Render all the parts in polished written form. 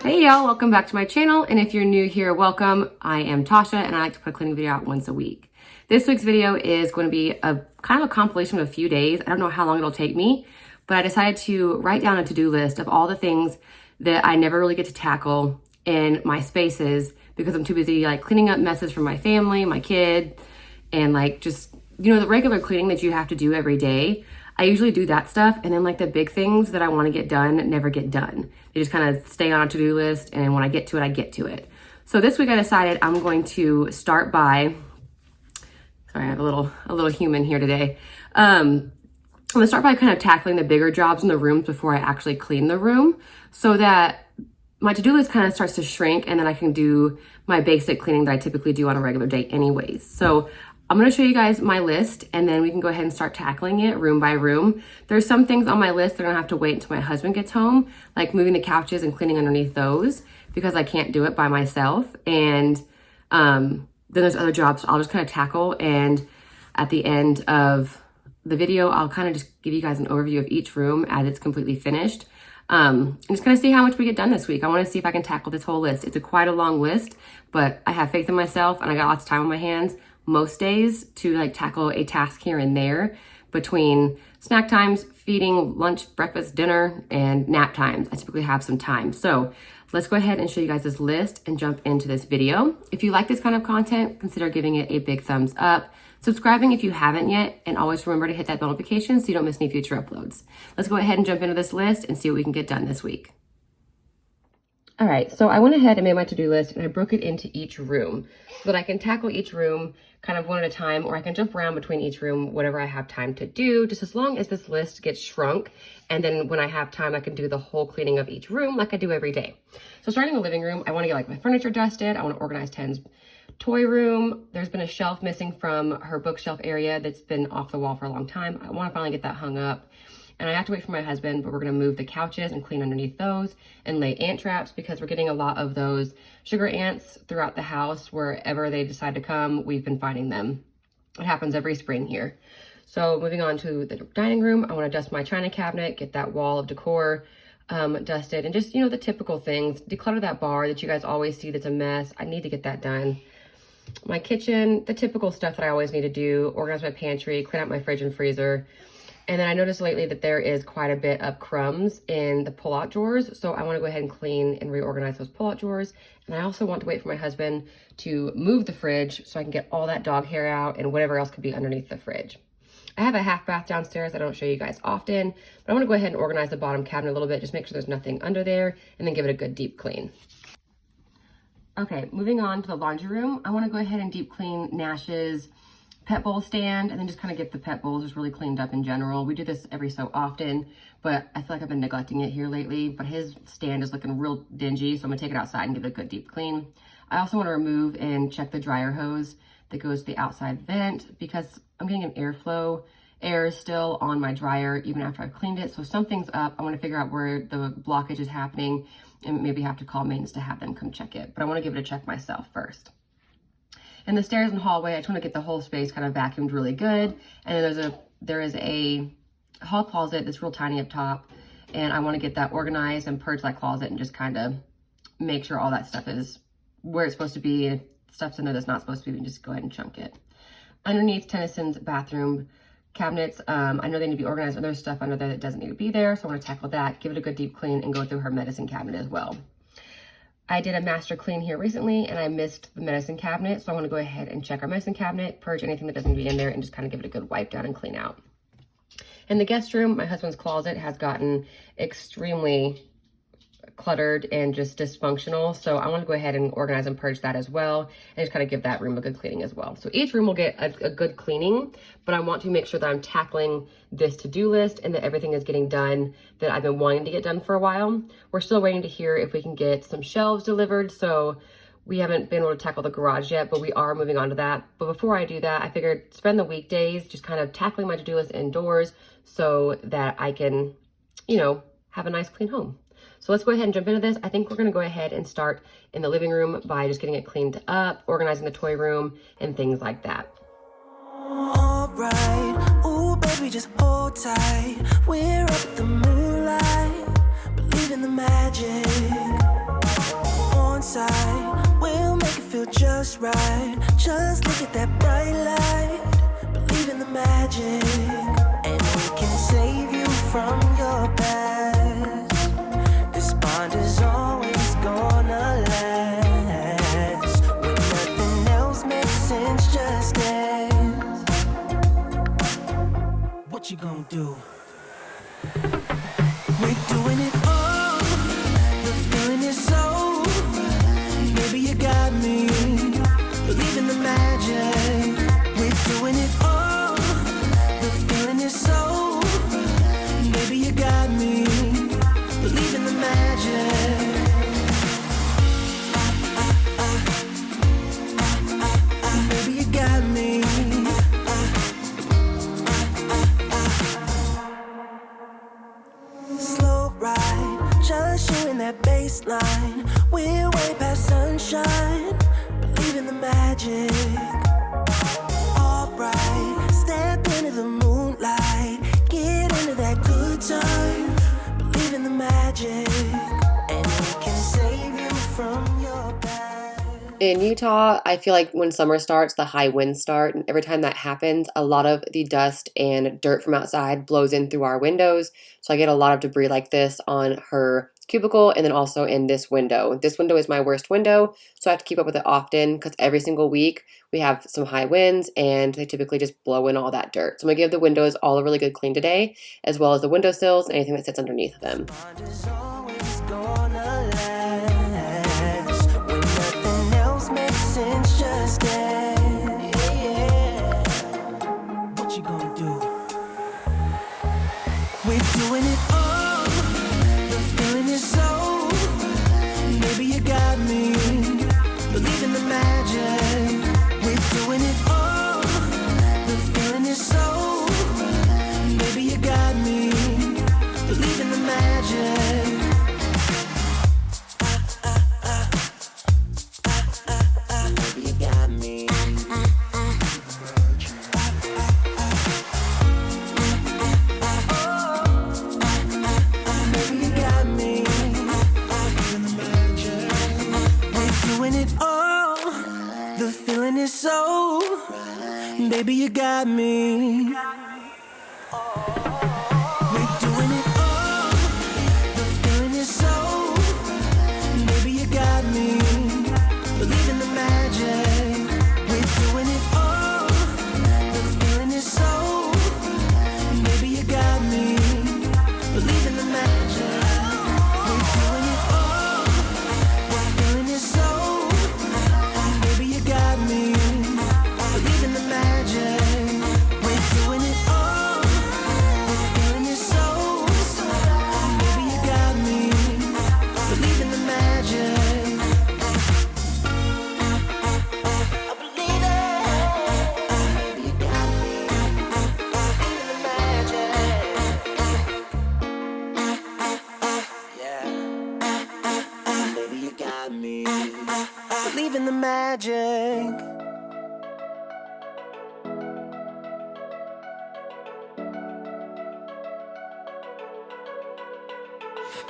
Hey y'all, welcome back to my channel, and if you're new here, welcome. I am Tasha and I like to put a cleaning video out once a week. This week's video is going to be a kind of a compilation of a few days. I don't know how long it'll take me, but I decided to write down a to-do list of all the things that I never really get to tackle in my spaces because I'm too busy like cleaning up messes from my family, my kid, and like just, you know, the regular cleaning that you have to do every day. I usually do that stuff, and then like the big things that I want to get done never get done. They just kind of stay on a to-do list, and when I get to it, I get to it. So this week I decided I'm going to start by, sorry, I have a little human here today. I'm gonna start by kind of tackling the bigger jobs in the rooms before I actually clean the room, so that my to-do list kind of starts to shrink, and then I can do my basic cleaning that I typically do on a regular day anyways. So I'm gonna show you guys my list, and then we can go ahead and start tackling it room by room. There's some things on my list that are gonna have to wait until my husband gets home, like moving the couches and cleaning underneath those, because I can't do it by myself. And then there's other jobs I'll just kind of tackle, and at the end of the video, I'll kind of just give you guys an overview of each room as it's completely finished. I'm just gonna see how much we get done this week. I wanna see if I can tackle this whole list. It's quite a long list, but I have faith in myself and I got lots of time on my hands most days to like tackle a task here and there between snack times, feeding, lunch, breakfast, dinner, and nap times. I typically have some time. So let's go ahead and show you guys this list and jump into this video. If you like this kind of content, consider giving it a big thumbs up, subscribing if you haven't yet, and always remember to hit that notification so you don't miss any future uploads. Let's go ahead and jump into this list and see what we can get done this week. All right, so I went ahead and made my to-do list and I broke it into each room so that I can tackle each room kind of one at a time, or I can jump around between each room, whatever I have time to do, just as long as this list gets shrunk. And then when I have time, I can do the whole cleaning of each room like I do every day. So starting in the living room, I wanna get like my furniture dusted. I wanna organize Ten's toy room. There's been a shelf missing from her bookshelf area that's been off the wall for a long time. I wanna finally get that hung up. And I have to wait for my husband, but we're gonna move the couches and clean underneath those and lay ant traps because we're getting a lot of those sugar ants throughout the house. Wherever they decide to come, we've been finding them. It happens every spring here. So moving on to the dining room, I wanna dust my china cabinet, get that wall of decor dusted, and just, you know, the typical things. Declutter that bar that you guys always see that's a mess. I need to get that done. My kitchen, the typical stuff that I always need to do, organize my pantry, clean out my fridge and freezer. And then I noticed lately that there is quite a bit of crumbs in the pull-out drawers. So I want to go ahead and clean and reorganize those pull-out drawers. And I also want to wait for my husband to move the fridge so I can get all that dog hair out and whatever else could be underneath the fridge. I have a half bath downstairs I don't show you guys often, but I want to go ahead and organize the bottom cabinet a little bit, just make sure there's nothing under there, and then give it a good deep clean. Okay, moving on to the laundry room. I want to go ahead and deep clean Nash's pet bowl stand, and then just kind of get the pet bowls just really cleaned up in general. We do this every so often, but I feel like I've been neglecting it here lately, but his stand is looking real dingy, so I'm gonna take it outside and give it a good deep clean. I also want to remove and check the dryer hose that goes to the outside vent because I'm getting an airflow. Air is still on my dryer even after I've cleaned it, so something's up. I want to figure out where the blockage is happening and maybe have to call maintenance to have them come check it, but I want to give it a check myself first. And the stairs and hallway, I just want to get the whole space kind of vacuumed really good. And then there is a hall closet that's real tiny up top, and I want to get that organized and purge that closet and just kind of make sure all that stuff is where it's supposed to be. And if stuff's in there that's not supposed to be, just go ahead and chunk it. Underneath Tennyson's bathroom cabinets, I know they need to be organized, and there's stuff under there that doesn't need to be there, so I want to tackle that, give it a good deep clean, and go through her medicine cabinet as well. I did a master clean here recently and I missed the medicine cabinet. So I want to go ahead and check our medicine cabinet, purge anything that doesn't need to be in there, and just kind of give it a good wipe down and clean out. In the guest room, my husband's closet has gotten extremely cluttered and just dysfunctional. So I want to go ahead and organize and purge that as well, and just kind of give that room a good cleaning as well. So each room will get a good cleaning, but I want to make sure that I'm tackling this to-do list and that everything is getting done that I've been wanting to get done for a while. We're still waiting to hear if we can get some shelves delivered. So we haven't been able to tackle the garage yet, but we are moving on to that. But before I do that, I figured spend the weekdays just kind of tackling my to-do list indoors so that I can, you know, have a nice clean home. So let's go ahead and jump into this. I think we're gonna go ahead and start in the living room by just getting it cleaned up, organizing the toy room, and things like that. All right, ooh baby, just hold tight. We're up the moonlight, believe in the magic. outside. We'll make it feel just right. Just look at that bright light. Believe in the magic, and we can save you from your past. This bond is always gonna last. When nothing else makes sense, just dance. What you gonna do? We're doing it all. The feeling is so. Maybe you got me. Believe in the magic. We're doing it all. The feeling is so. Maybe you got me. Believe in the magic. Maybe you got me. Slow ride, just you in that baseline. We're way past sunshine. Believe in the magic. Alright, step into the moonlight. Get into that good time. Believe in the magic, and it can save you from your past. In Utah, I feel like when summer starts, the high winds start, and every time that happens, a lot of the dust and dirt from outside blows in through our windows. So I get a lot of debris like this on her cubicle and then also in this window. This window is my worst window, so I have to keep up with it often because every single week we have some high winds and they typically just blow in all that dirt. So I'm going to give the windows all a really good clean today, as well as the windowsills and anything that sits underneath them. Bond is always gonna last. When nothing else makes sense, just dance. Yeah. What you gonna do? We're doing it all. The feeling is so. Maybe you got me. Believe in the magic. We're doing it all. The feeling is so. Maybe you got me. Believe in the magic. Maybe you got me. Maybe you got me. We're doing it all. The feeling is so. Baby, you got me. We're doing it all. The feeling is so. Maybe you got me. Believe in the magic. We're doing it all. The feeling is so. Maybe you got me. Believe in the magic. We're doing it all. The feeling is so. Maybe you got me. Believe in the magic. We're doing it all. The feeling is so. Maybe you got me. Believe in the magic. I believe it. Maybe you got me. Believe in the magic. Yeah. Maybe you got me. Believe in the magic.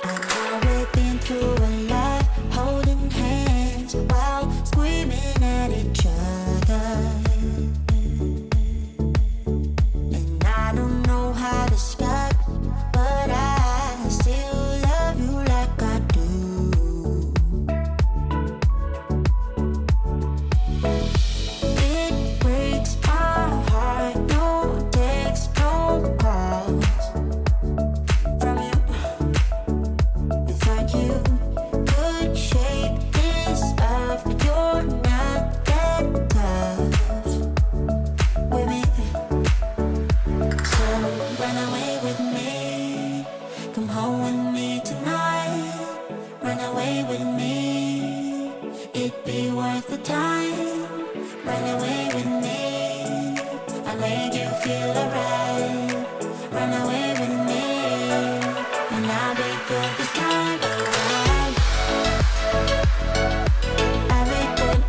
I know we've been through a lot, holding hands while screaming at each other. And I don't know how to start, but I still love you like I do. It breaks my heart, no text, no calls from you. Without you, could shake this off, but you're not that tough with me. So run away with me, come home with me tonight. Run away with me, it'd be worth the time. Run away with me, I made you feel alright. Run away with me, and I'll be good this time around. I'll be good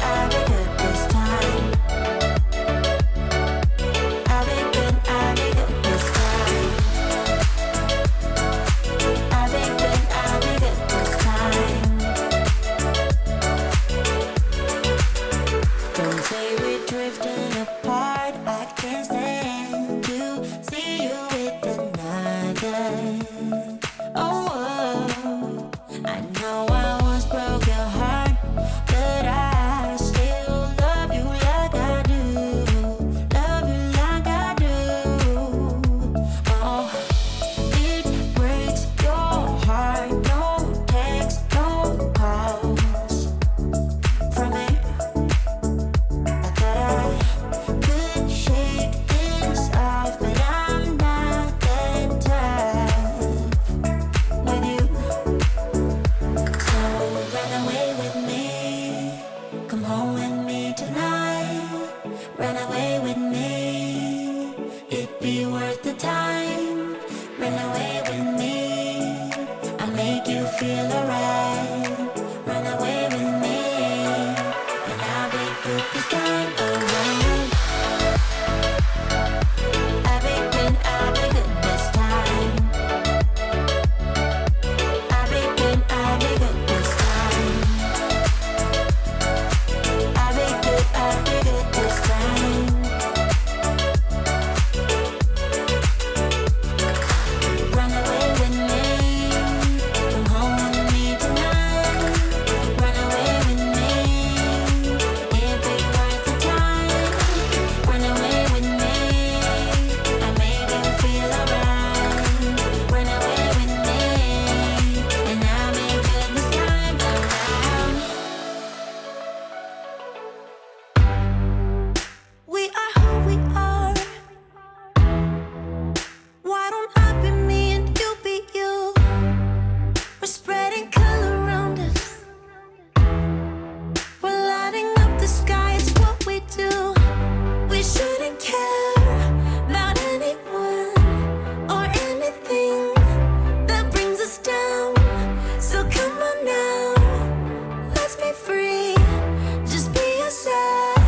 this time. I'll be good this time. I'll feel alright. Run away with me, and I'll be good this time around. I'll be good this time. I'll be good this time. I'll be good this time. Run away with me, come home with me tonight. Run away with me, it'll be worth the time. Run away with me, I made you feel alright. Run away with me, and I'll be good this time around. We are who we are. Why don't I be me and you be you? We're spreading color around us. We're lighting up the sky, it's what we do. We shouldn't care about anyone or anything that brings us down. So come on now, let's be free. Just be yourself.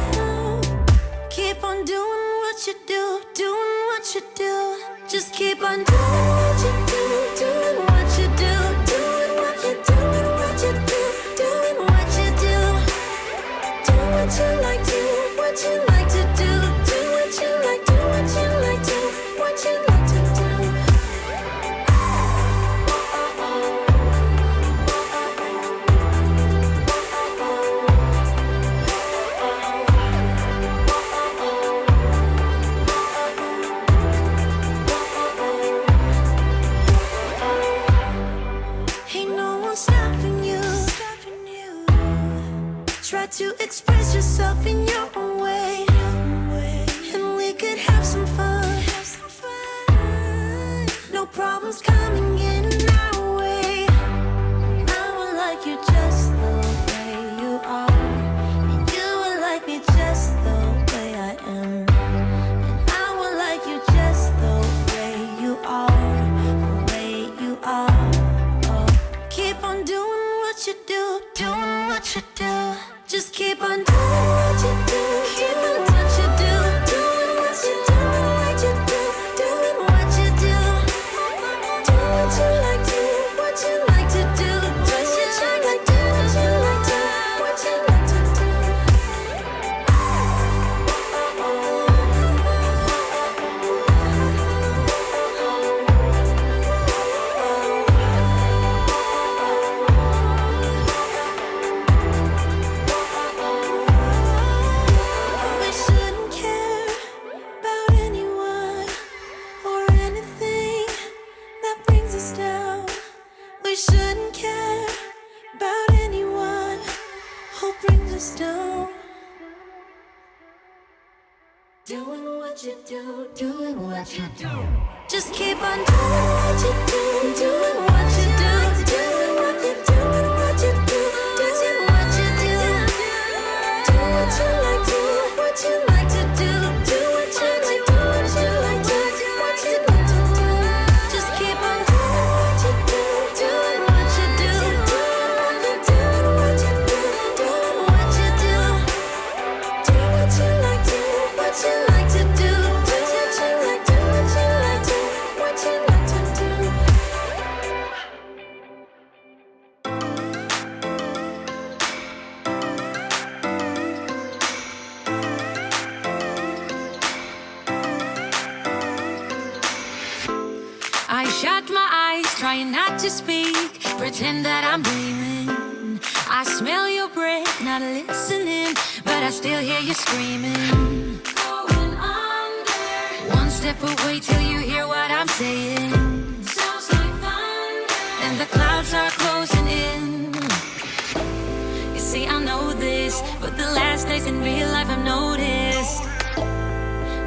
Keep on doing what you do, doing what you do. Just keep on doing what you do, doing what you do, doing what you do, what you do, doing what you do. Do what you like, do what you like to do, do what you like, do what you like to, what you like to do. Ain't no one stopping you. Try to express yourself in your own way, and we could have some fun. No problems coming in our way. I would like you just the way you are, and you would like me just the way I am. And I would like you just the way you are, the way you are. Oh, keep on doing what you do, doing what you do. Just keep on doing what you do, doing what you do, doing what you do, what you do, doing what you do. Do what you like to, what you like to do, what you like to, what you like to, what you like to do. We shouldn't care about anyone or anything that brings us down. We shouldn't care about anyone who brings us down. Doing what you do, doing what you do. Just keep on doing what you do, doing what you do, doing what you do, what you do, doing what you do. Do what you like to, what you like to do, do what you like, do what you like to, what you like to do. Just keep on doing what you do, doing what you do, doing what you do, what you do, doing what you do. Do what you like to, what you like to do, do what you like, do what you like to, what you like to do. I shut my eyes, trying not to speak, pretend that I'm dreaming. I smell your breath, not listening, but I still hear you screaming. Going under. One step away till you hear what I'm saying. Sounds like thunder. And the clouds are closing in. You see, I know this, but the last days in real life I've noticed.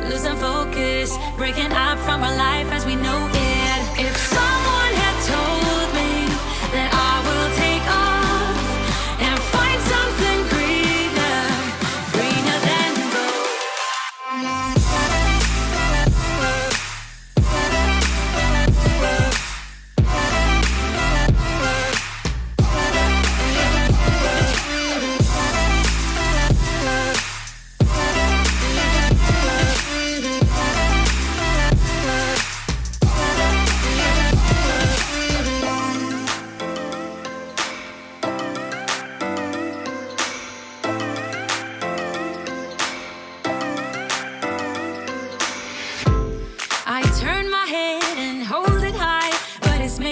Losing focus, breaking up from our life as we know it. If someone had told me that I will take off and find something greener, greener than gold.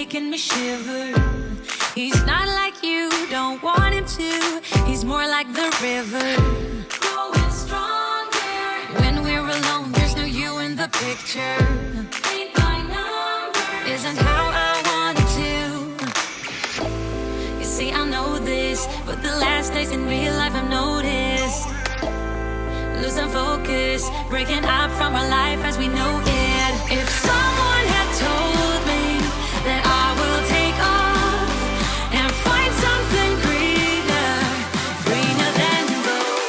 making me shiver. He's not like you, don't want him to. He's more like the river, growing stronger. When we're alone, there's no you in the picture. Paint by numbers isn't how I want it to. You see, I know this, but the last days in real life I've noticed losing focus, breaking up from our life as we know it. If someone had told me that I will take off and find something greener, greener than gold.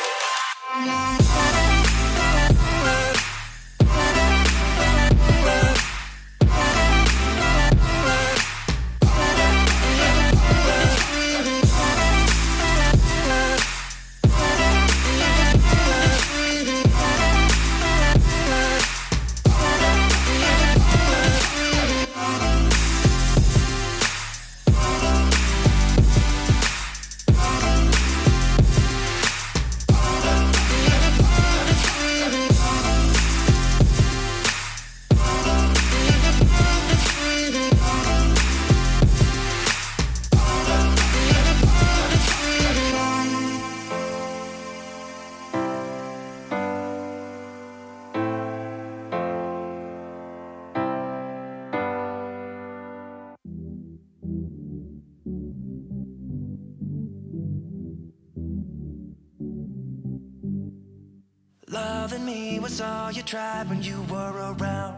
Loving me was all you tried when you were around.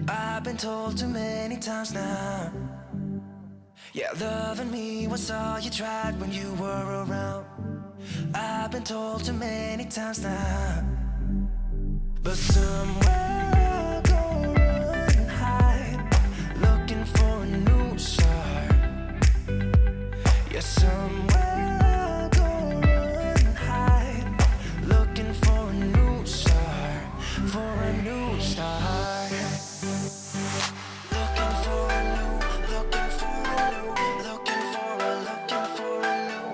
I've been told too many times now. Yeah, loving me was all you tried when you were around. I've been told too many times now. But somewhere I go and hide, looking for a new start. Yeah, somewhere I go and hide, looking for a new start, for a new start. Looking for a new, looking for a new, looking for a new.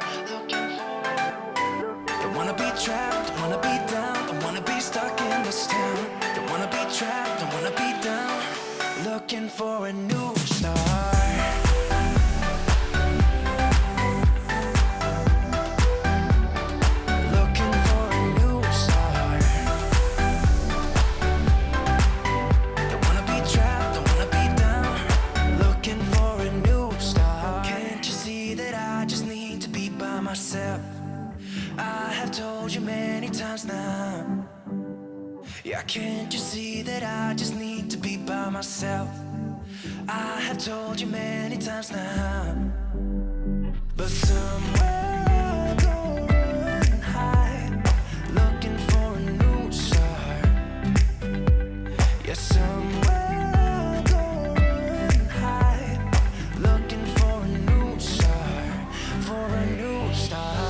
Don't wanna be trapped, don't wanna be down, don't wanna be stuck in this town. Don't wanna be trapped, don't wanna be down, looking for a new start. I have told you many times now. Yeah, can't you see that I just need to be by myself? I have told you many times now. But somewhere I go and hide, looking for a new start. Yeah, somewhere I go and hide, looking for a new start, for a new start.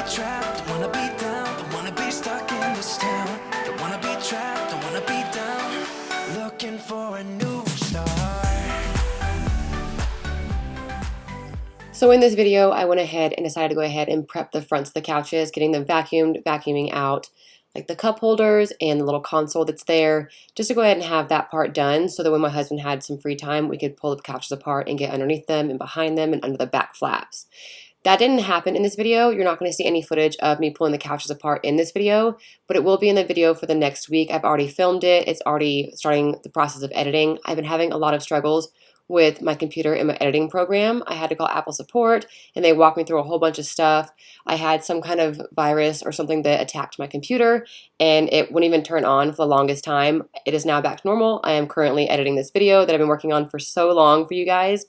Trapped, don't wanna be down, don't wanna be stuck in this town. Don't wanna be trapped, don't wanna be down, looking for a new start. So in this video, I went ahead and decided to go ahead and prep the fronts of the couches, getting them vacuumed, vacuuming out like the cup holders and the little console that's there, just to go ahead and have that part done so that when my husband had some free time, we could pull the couches apart and get underneath them and behind them and under the back flaps. That didn't happen in this video. You're not going to see any footage of me pulling the couches apart in this video, but it will be in the video for the next week. I've already filmed it. It's already starting the process of editing. I've been having a lot of struggles with my computer and my editing program. I had to call Apple support and they walked me through a whole bunch of stuff. I had some kind of virus or something that attacked my computer and it wouldn't even turn on for the longest time. It is now back to normal. I am currently editing this video that I've been working on for so long for you guys.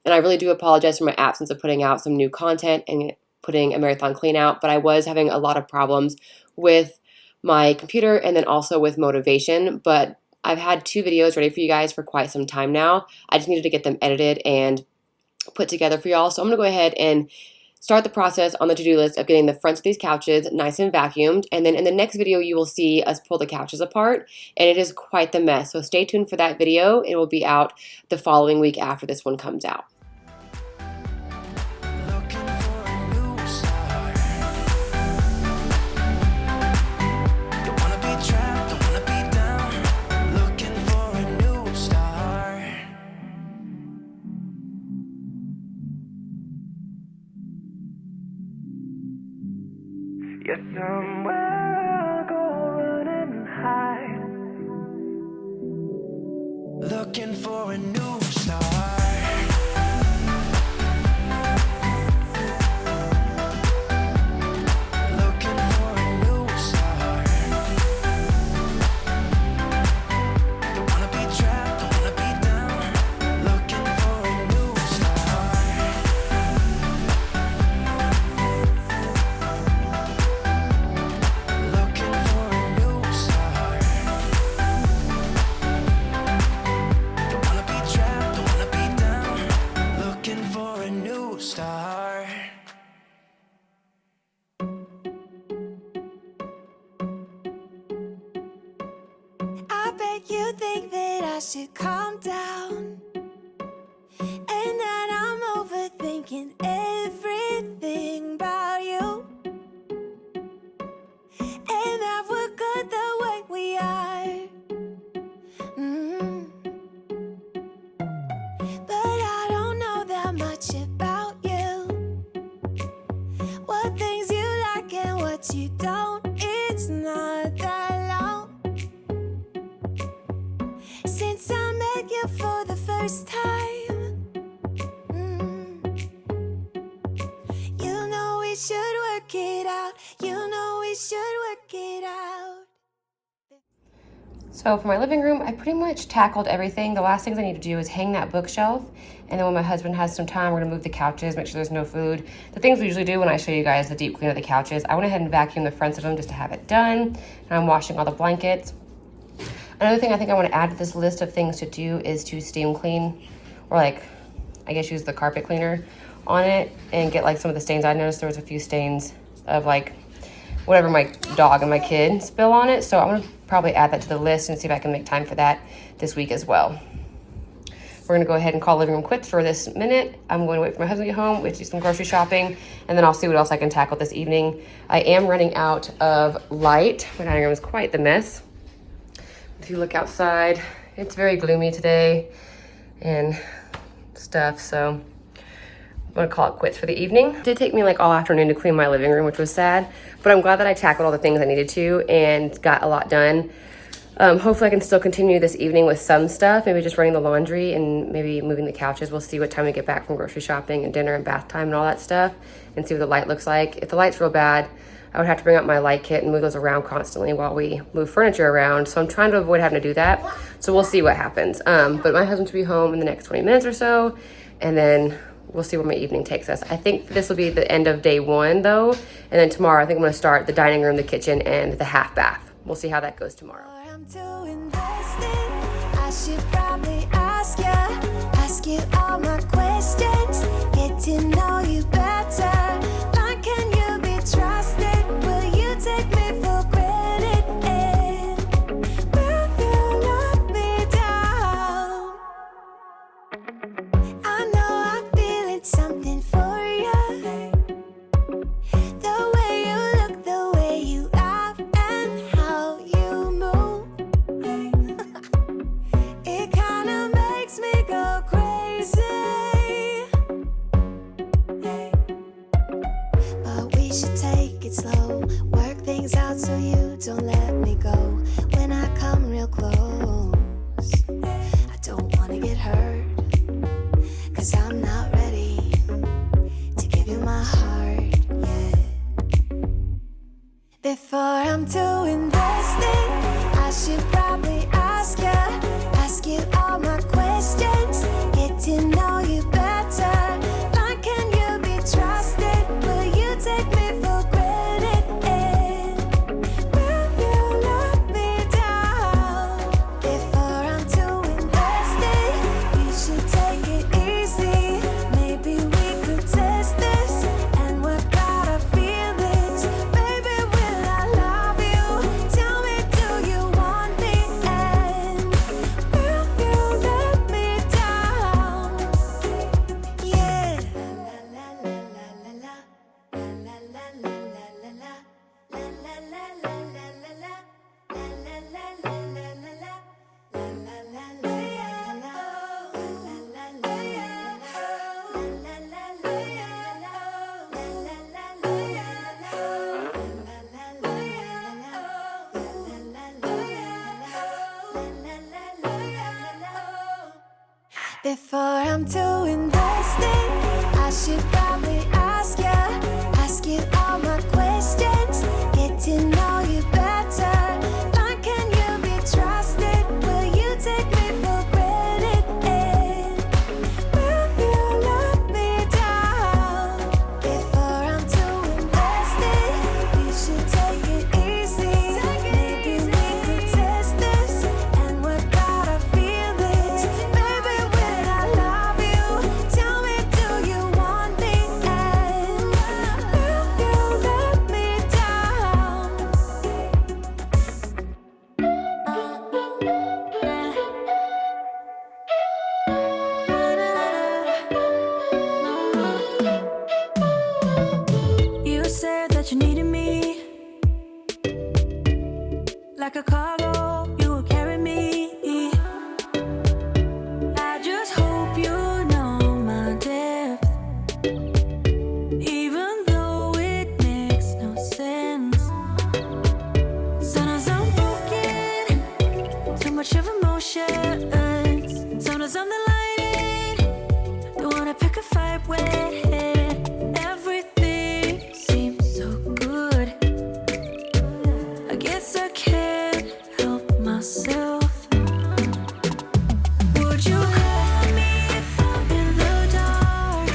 And I really do apologize for my absence of putting out some new content and putting a marathon clean out, but I was having a lot of problems with my computer and then also with motivation. But I've had 2 videos ready for you guys for quite some time now. I just needed to get them edited and put together for y'all. So I'm going to go ahead and start the process on the to-do list of getting the fronts of these couches nice and vacuumed. And then in the next video, you will see us pull the couches apart. And it is quite the mess. So stay tuned for that video. It will be out the following week after this one comes out. Looking for a new start. Get somewhere, go run and hide. Looking for a new start. I bet you think that I should calm down, and that I'm overthinking everything about you, and that we're good the way we are. But I don't know that much about you, what things you like and what you don't. It's not that long since I met you for the first time. You know we should work it out. You know we should work it out. So for my living room, I pretty much tackled everything. The last things I need to do is hang that bookshelf. And then when my husband has some time, we're gonna move the couches, make sure there's no food. The things we usually do when I show you guys the deep clean of the couches, I went ahead and vacuumed the fronts of them just to have it done. And I'm washing all the blankets. Another thing I think I want to add to this list of things to do is to steam clean, or like, I guess use the carpet cleaner on it and get like some of the stains. I noticed there was a few stains of like whatever my dog and my kid spill on it. So I'm gonna probably add that to the list and see if I can make time for that this week as well. We're gonna go ahead and call living room quits for this minute. I'm going to wait for my husband to get home, we have to do some grocery shopping, and then I'll see what else I can tackle this evening. I am running out of light. My dining room is quite the mess. If you look outside, it's very gloomy today and stuff, so I'm gonna call it quits for the evening. It did take me like all afternoon to clean my living room, which was sad, but I'm glad that I tackled all the things I needed to and got a lot done. Hopefully I can still continue this evening with some stuff, maybe just running the laundry and maybe moving the couches. We'll see what time we get back from grocery shopping and dinner and bath time and all that stuff, and see what the light looks like. If the light's real bad, I would have to bring up my light kit and move those around constantly while we move furniture around. So I'm trying to avoid having to do that. So we'll see what happens. But my husband should be home in the next 20 minutes or so, and then we'll see where my evening takes us. I think this will be the end of day one though. And then tomorrow I think I'm gonna start the dining room, the kitchen, and the half bath. We'll see how that goes tomorrow. I'm too invested. I should probably ask you all my questions, get to know you better. Like, can you be trusted? Will you take me for granted? And will you let me down? I know I'm feeling something for you. The way you look, the way you laugh, and how you move. It kinda makes me go crazy. But we should take it slow, work things out so you don't let me go. When I come real close, I don't wanna get hurt, 'cause I'm not ready to give you my heart yet. Before I'm too invested, I should probably ask you all my questions, get to know you better. Like, can you be trusted? Will you take me for granted? And will you let me down? Before I'm too invested, you should take it easy. Maybe we could test this and work out our feelings. Baby, will I love you? Tell me, do you want me? Before I'm too invested, I should probably ask you all my questions, get to know you better. Like, can you be trusted? Will you take me for granted? And will you let me down? Before I'm too invested, we should take it easy. Maybe we could test this and work out our feelings. Maybe when I love you, tell me, do you want me? And will you let me down? You said that you needed me like a cargo, you will carry me. I just hope you know my depth, even though it makes no sense. Sometimes I'm broken, too much of emotions. Sometimes I'm the lighting, don't wanna pick a fight with. Everything seems so good. I guess I can't help myself. Would you call me if I'm in the dark?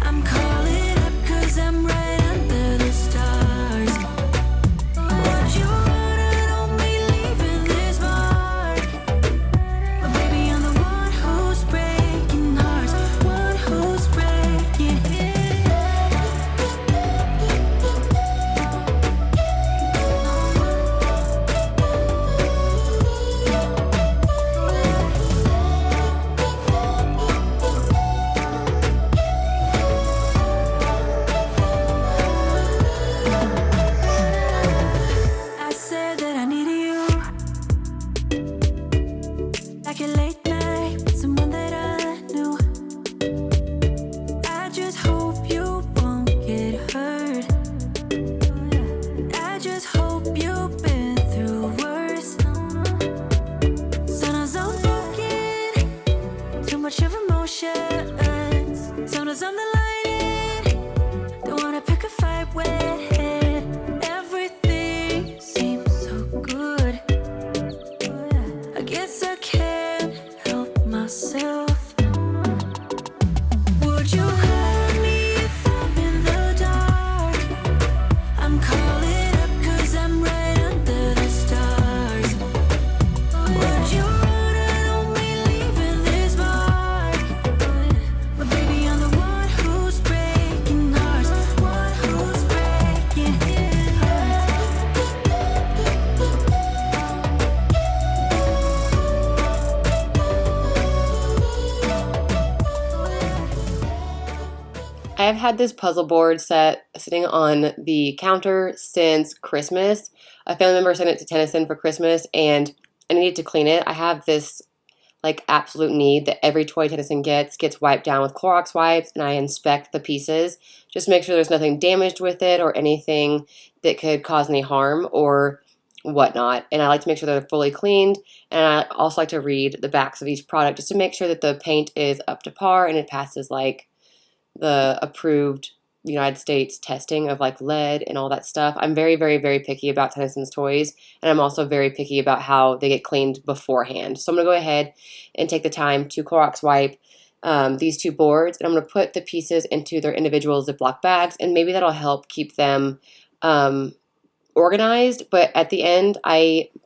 I'm calling up 'cause I'm right under the stars. Would you run on me leaving this mark? But baby, I'm the one who's breaking hearts, one who's breaking. I said that I needed you, like a late night with someone that I knew. I just hope you won't get hurt. I just hope you've been through worse. Sometimes I'm broken, too much of emotions. Sometimes I'm the lighting, don't wanna pick a fight with. Everything seems so good. I guess I can't help myself. Would you call me if I'm in the dark? I'm calling up 'cause I'm right under the stars. Would you run on me leaving this mark? But baby, I'm the one who's breaking hearts, one who's breaking hearts. I have had this puzzle board set sitting on the counter since Christmas. A family member sent it to Tennyson for Christmas and I needed to clean it. I have this like absolute need that every toy Tennyson gets wiped down with Clorox wipes, and I inspect the pieces just to make sure there's nothing damaged with it or anything that could cause any harm or whatnot. And I like to make sure they're fully cleaned, and I also like to read the backs of each product just to make sure that the paint is up to par and it passes like the approved United States testing of like lead and all that stuff. I'm very, very, very picky about Tennyson's toys, and I'm also very picky about how they get cleaned beforehand. So I'm going to go ahead and take the time to Clorox wipe these two boards, and I'm going to put the pieces into their individual Ziploc bags, and maybe that'll help keep them organized. But at the end,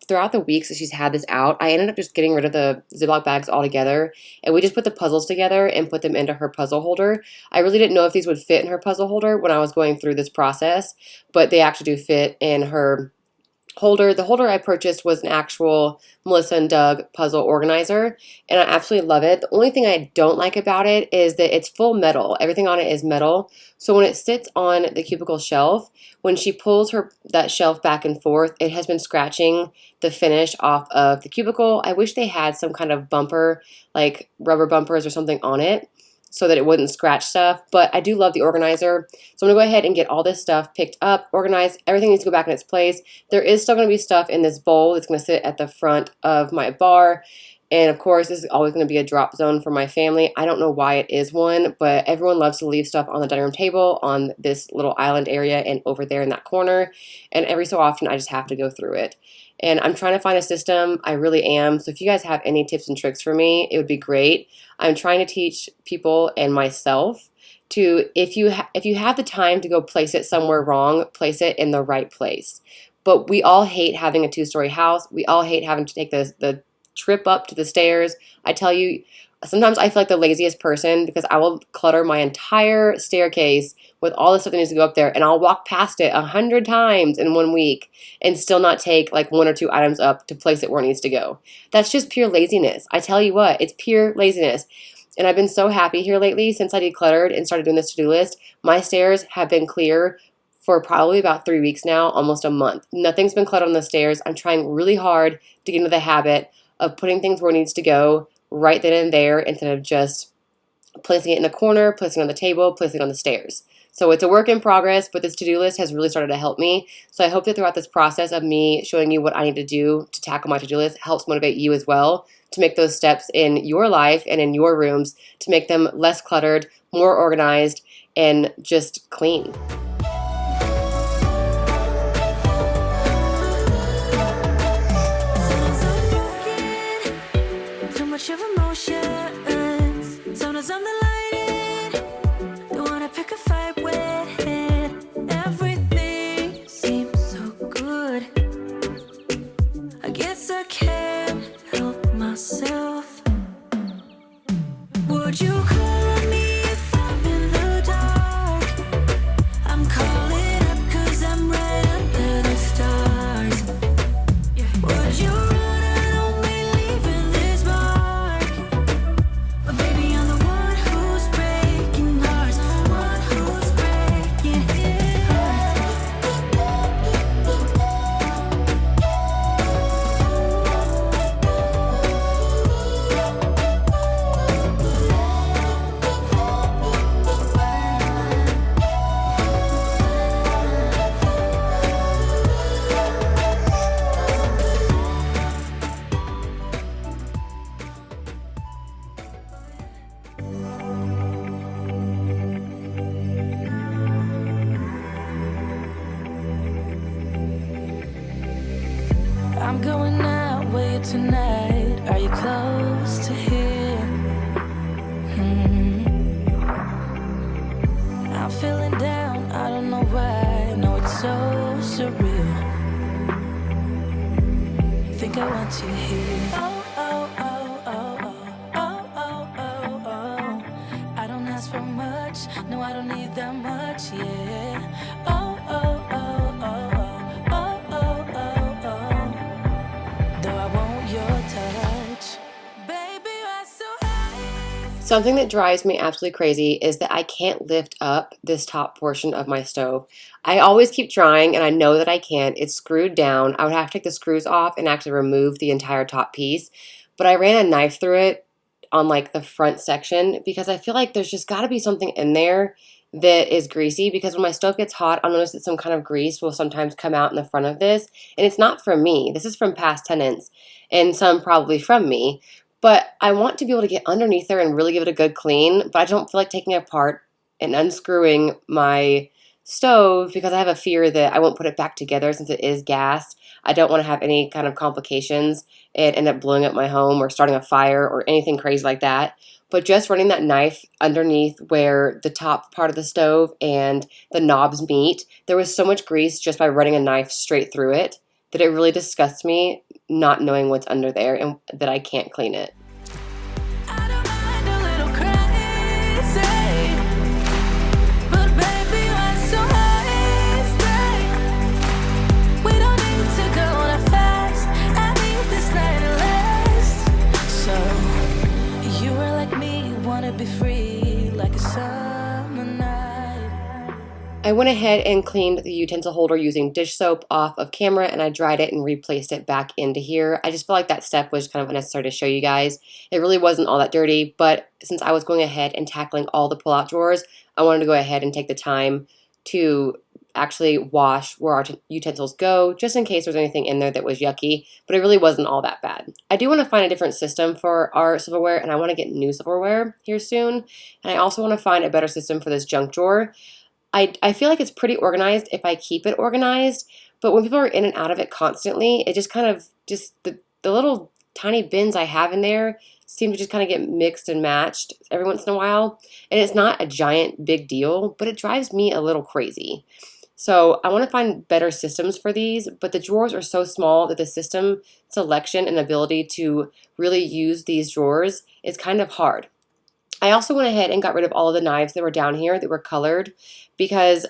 throughout the weeks that she's had this out, I ended up just getting rid of the Ziploc bags altogether, and we just put the puzzles together and put them into her puzzle holder. I really didn't know if these would fit in her puzzle holder when I was going through this process, but they actually do fit in her holder. The holder I purchased was an actual Melissa and Doug puzzle organizer, and I absolutely love it. The only thing I don't like about it is that it's full metal. Everything on it is metal, so when it sits on the cubicle shelf, when she pulls that shelf back and forth, it has been scratching the finish off of the cubicle. I wish they had some kind of bumper, like rubber bumpers or something on it, so that it wouldn't scratch stuff. But I do love the organizer. So I'm gonna go ahead and get all this stuff picked up, organized. Everything needs to go back in its place. There is still gonna be stuff in this bowl that's gonna sit at the front of my bar. And of course, this is always going to be a drop zone for my family. I don't know why it is one, but everyone loves to leave stuff on the dining room table on this little island area and over there in that corner. And every so often, I just have to go through it. And I'm trying to find a system. I really am. So if you guys have any tips and tricks for me, it would be great. I'm trying to teach people and myself to, if you have the time to go place it somewhere wrong, place it in the right place. But we all hate having a 2-story house. We all hate having to take the trip up to the stairs. I tell you, sometimes I feel like the laziest person because I will clutter my entire staircase with all the stuff that needs to go up there, and I'll walk past it 100 times in 1 week and still not take like 1 or 2 items up to place it where it needs to go. That's just pure laziness. I tell you what, it's pure laziness. And I've been so happy here lately since I decluttered and started doing this to-do list. My stairs have been clear for probably about 3 weeks now, almost a month. Nothing's been cluttered on the stairs. I'm trying really hard to get into the habit of putting things where it needs to go right then and there instead of just placing it in a corner, placing it on the table, placing it on the stairs. So it's a work in progress, but this to-do list has really started to help me. So I hope that throughout this process of me showing you what I need to do to tackle my to-do list helps motivate you as well to make those steps in your life and in your rooms to make them less cluttered, more organized, and just clean. Too much of emotions. Sometimes I'm the light, don't wanna pick a fight with. Everything seems so good. I guess I can't help myself. Would you call on me if I'm in the dark? I'm calling up 'cause I'm right under the stars. Would you run out on me leaving this mark? But baby, I'm the one who's breaking hearts, one who's breaking hearts. I'm going out with you tonight. Are you close to here? I'm feeling down, I don't know why. No, it's so surreal. Think I want you here. Oh, oh, oh, oh, oh, oh, oh, oh, oh. I don't ask for much, no, I don't need that much, yeah. Oh, oh, oh, oh, oh, oh, oh, oh, oh. Though I want your touch, baby, you're so high. Something that drives me absolutely crazy is that I can't lift up this top portion of my stove. I always keep trying, and I know that I can't. It's screwed down. I would have to take the screws off and actually remove the entire top piece. But I ran a knife through it on like the front section because I feel like there's just got to be something in there that is greasy, because when my stove gets hot, I'll notice that some kind of grease will sometimes come out in the front of this. And it's not from me. This is from past tenants, and some probably from me. But I want to be able to get underneath there and really give it a good clean, but I don't feel like taking it apart and unscrewing my stove because I have a fear that I won't put it back together since it is gas. I don't want to have any kind of complications and end up blowing up my home or starting a fire or anything crazy like that. But just running that knife underneath where the top part of the stove and the knobs meet, there was so much grease just by running a knife straight through it that it really disgusts me not knowing what's under there and that I can't clean it. I don't mind a little crazy, but baby, you're so high. We don't need to go that fast. I need this night to last. So you were like me, wanna be free like a summer night. I went ahead and cleaned the utensil holder using dish soap off of camera, and I dried it and replaced it back into here. I just feel like that step was kind of unnecessary to show you guys. It really wasn't all that dirty, but since I was going ahead and tackling all the pull-out drawers, I wanted to go ahead and take the time to actually wash where our utensils go, just in case there's anything in there that was yucky, but it really wasn't all that bad. I do want to find a different system for our silverware, and I want to get new silverware here soon, and I also want to find a better system for this junk drawer. I feel like it's pretty organized if I keep it organized, but when people are in and out of it constantly, it just kind of, just the little tiny bins I have in there seem to just kind of get mixed and matched every once in a while, and it's not a giant big deal, but it drives me a little crazy. So I want to find better systems for these, but the drawers are so small that the system selection and ability to really use these drawers is kind of hard. I also went ahead and got rid of all of the knives that were down here that were colored because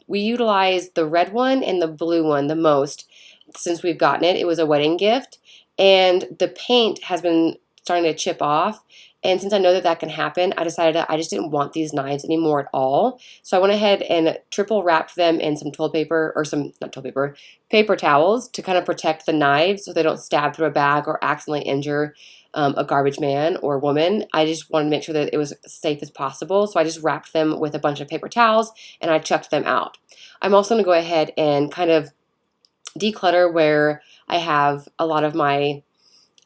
we utilized the red one and the blue one the most since we've gotten it. It was a wedding gift, and the paint has been starting to chip off. And since I know that that can happen, I decided that I just didn't want these knives anymore at all. So I went ahead and triple wrapped them in some toilet paper, or paper towels to kind of protect the knives so they don't stab through a bag or accidentally injure a garbage man or woman. I just wanted to make sure that it was as safe as possible. So I just wrapped them with a bunch of paper towels and I chucked them out. I'm also going to go ahead and kind of declutter where I have a lot of my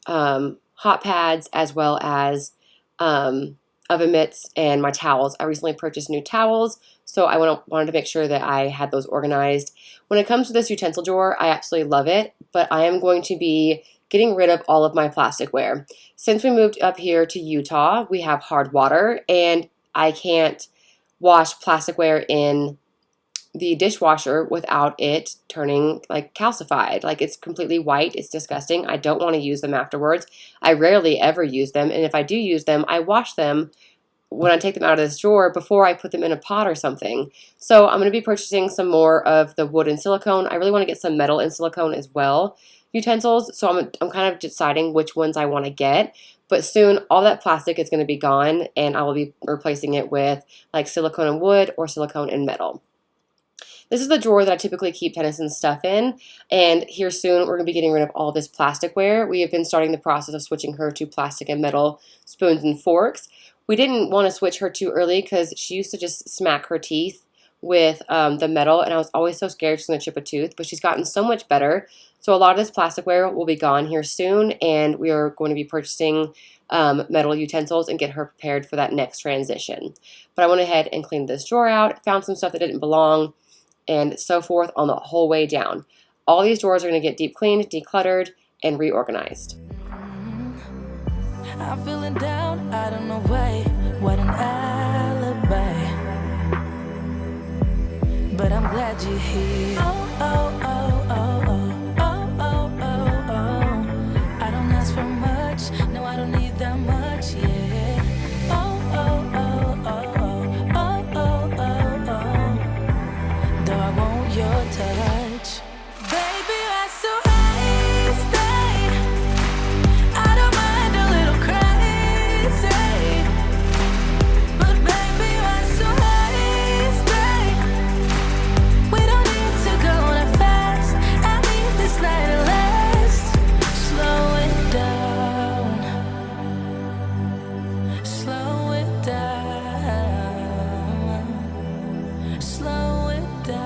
hot pads as well as oven mitts and my towels. I recently purchased new towels, so I wanted to make sure that I had those organized. When it comes to this utensil drawer, I absolutely love it, but I am going to be getting rid of all of my plasticware. Since we moved up here to Utah, we have hard water, and I can't wash plasticware in the dishwasher without it turning like calcified. Like, it's completely white. It's disgusting. I don't want to use them afterwards. I rarely ever use them, and if I do use them, I wash them when I take them out of this drawer before I put them in a pot or something. So I'm going to be purchasing some more of the wood and silicone. I really want to get some metal and silicone as well utensils, so I'm kind of deciding which ones I want to get. But soon all that plastic is going to be gone, and I will be replacing it with like silicone and wood or silicone and metal. This is the drawer that I typically keep Tennyson's stuff in, and here soon we're going to be getting rid of all this plasticware. We have been starting the process of switching her to plastic and metal spoons and forks. We didn't want to switch her too early because she used to just smack her teeth with the metal, and I was always so scared she's going to chip a tooth, but she's gotten so much better. So a lot of this plasticware will be gone here soon, and we are going to be purchasing metal utensils and get her prepared for that next transition. But I went ahead and cleaned this drawer out, found some stuff that didn't belong, and so forth on the whole way down. All these drawers are going to get deep cleaned, decluttered, and reorganized. I'm feeling down, I don't know why. What an alibi. But I'm glad you're here. Oh, oh, oh, oh, oh, oh, oh, oh, oh. I don't ask for much, no, I don't need that much, yeah. Oh, oh, oh, oh, oh, oh, oh, oh, oh. Though I want your touch. Baby, I'm so high, stay. I don't mind a little crazy. But baby, I'm so high, stay. We don't need to go that fast. I need this night to last. Slow it down. Slow it down. Slow it down.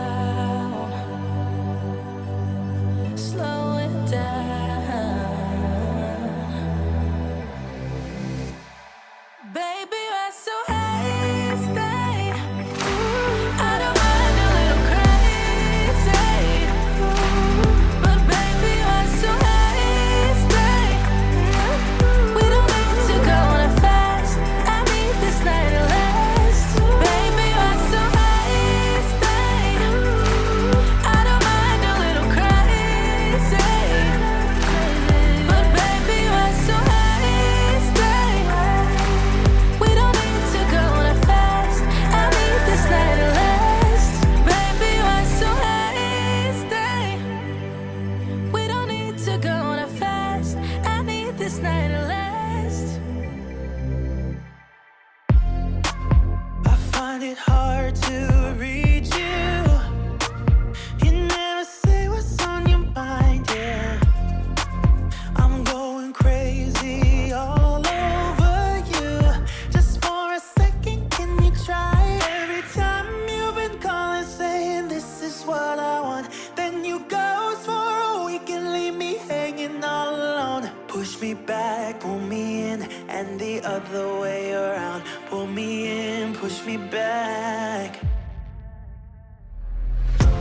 the other way around. Pull me in, push me back.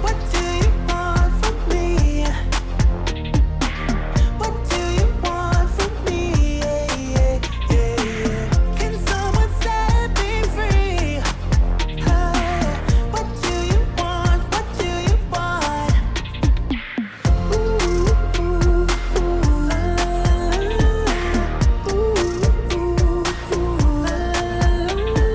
What do you want from me? What do you want from me? Yeah, yeah, yeah, yeah. Can someone set me free? What do you want? What do you want? Ooh, ooh, ooh, la, la, la, la. Ooh, ooh, ooh, la, la, la, la.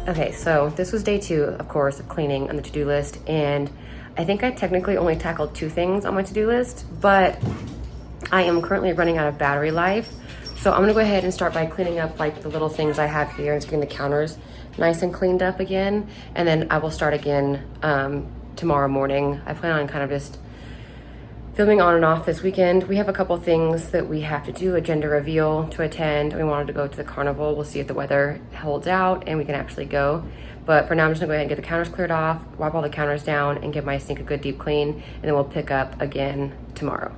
Okay, so this was day 2, of course, of cleaning on the to-do list, and I think I technically only tackled 2 things on my to-do list, but I am currently running out of battery life. So I'm gonna go ahead and start by cleaning up like the little things I have here and getting the counters nice and cleaned up again. And then I will start again tomorrow morning. I plan on kind of just filming on and off this weekend. We have a couple things that we have to do, a gender reveal to attend. We wanted to go to the carnival. We'll see if the weather holds out and we can actually go. But for now, I'm just gonna go ahead and get the counters cleared off, wipe all the counters down, and give my sink a good deep clean, and then we'll pick up again tomorrow.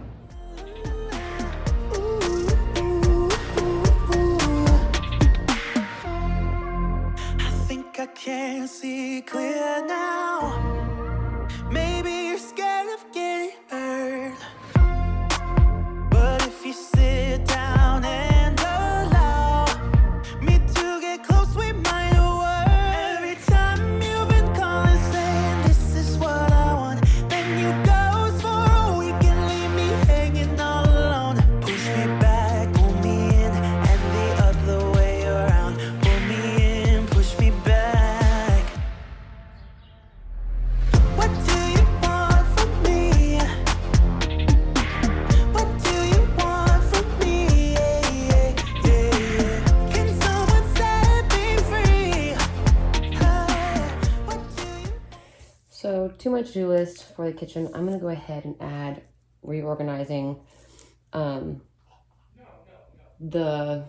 I think I can see clear now. Maybe you're scared of getting hurt, but if you sit down and allow me to get close, we might work. Every time you've been calling saying this is what I want, then you go for a week and leave me hanging all alone. Push me back, pull me in, and the other way around. Pull me in, push me back. What do you want from me? What do you want from me? Yeah, yeah, yeah, yeah. Can someone set me free? What do you... So to my to-do list for the kitchen, I'm gonna go ahead and add reorganizing the,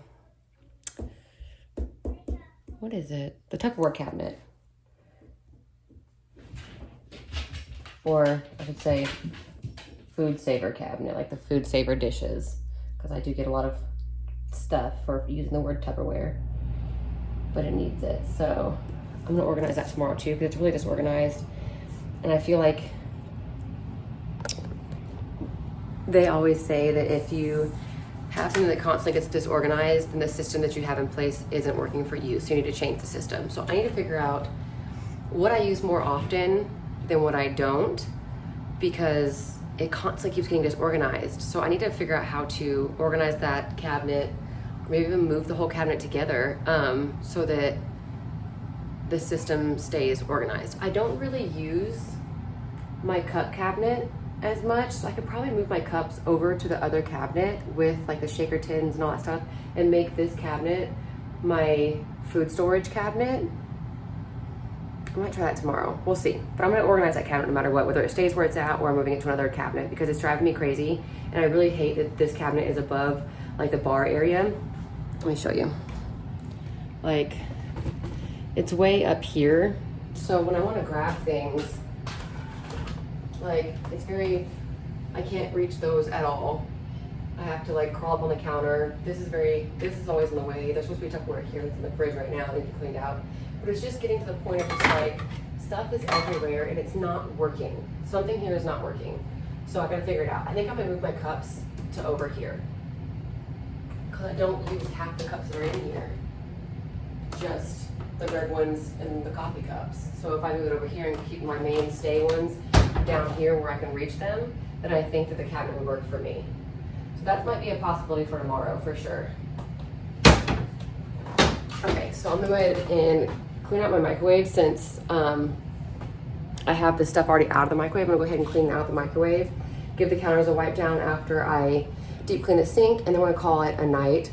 what is it? The Tupperware cabinet. Or I should say food saver cabinet, like the food saver dishes. Because I do get a lot of stuff for using the word Tupperware, but it needs it. So I'm gonna organize that tomorrow too, because it's really disorganized. And I feel like they always say that if you have something that constantly gets disorganized, then the system that you have in place isn't working for you. So you need to change the system. So I need to figure out what I use more often than what I don't, because it constantly keeps getting disorganized. So I need to figure out how to organize that cabinet, or maybe even move the whole cabinet together so that the system stays organized. I don't really use my cup cabinet as much, so I could probably move my cups over to the other cabinet with like the shaker tins and all that stuff, and make this cabinet my food storage cabinet. I might try that tomorrow. We'll see. But I'm gonna organize that cabinet no matter what, whether it stays where it's at or I'm moving it to another cabinet, because it's driving me crazy. And I really hate that this cabinet is above like the bar area. Let me show you. Like, it's way up here. So when I wanna grab things, like it's very, I can't reach those at all. I have to like crawl up on the counter. This is always in the way. There's supposed to be Tupperware here. It's in the fridge right now. They need to be cleaned out. But it's just getting to the point of just like, stuff is everywhere and it's not working. Something here is not working. So I gotta figure it out. I think I'm gonna move my cups to over here, because I don't use half the cups that are in here. Just the red ones and the coffee cups. So if I move it over here and keep my mainstay ones down here where I can reach them, then I think that the cabinet would work for me. So that might be a possibility for tomorrow, for sure. Okay, so I'm gonna go ahead and clean out my microwave since I have this stuff already out of the microwave. I'm gonna go ahead and clean out the microwave, give the counters a wipe down after I deep clean the sink, and then we're gonna call it a night.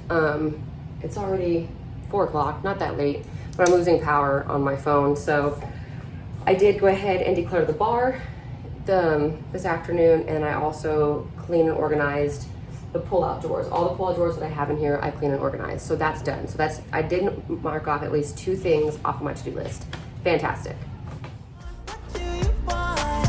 It's already 4 o'clock, not that late, but I'm losing power on my phone. So I did go ahead and declutter the bar this afternoon, and I also cleaned and organized the pull-out drawers. All the pull-out drawers that I have in here, I clean and organize. So that's done. So I did mark off at least 2 things off of my to-do list. Fantastic. What do you want?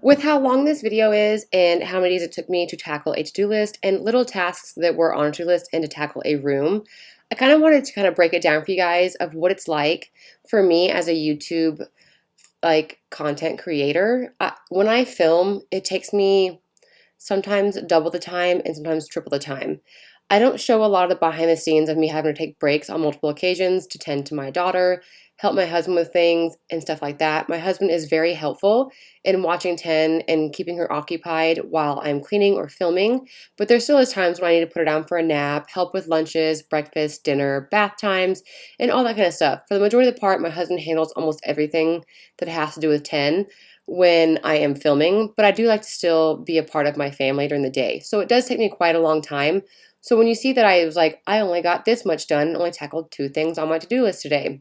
With how long this video is and how many days it took me to tackle a to-do list and little tasks that were on a to-do list and to tackle a room, I kind of wanted to kind of break it down for you guys of what it's like for me as a YouTube content creator. When I film, it takes me sometimes double the time and sometimes triple the time. I don't show a lot of the behind the scenes of me having to take breaks on multiple occasions to tend to my daughter, help my husband with things and stuff like that. My husband is very helpful in watching Ten and keeping her occupied while I'm cleaning or filming, but there still is times when I need to put her down for a nap, help with lunches, breakfast, dinner, bath times, and all that kind of stuff. For the majority of the part, my husband handles almost everything that has to do with Ten when I am filming, but I do like to still be a part of my family during the day. So it does take me quite a long time. So when you see that I was like, I only got this much done and only tackled 2 things on my to-do list today,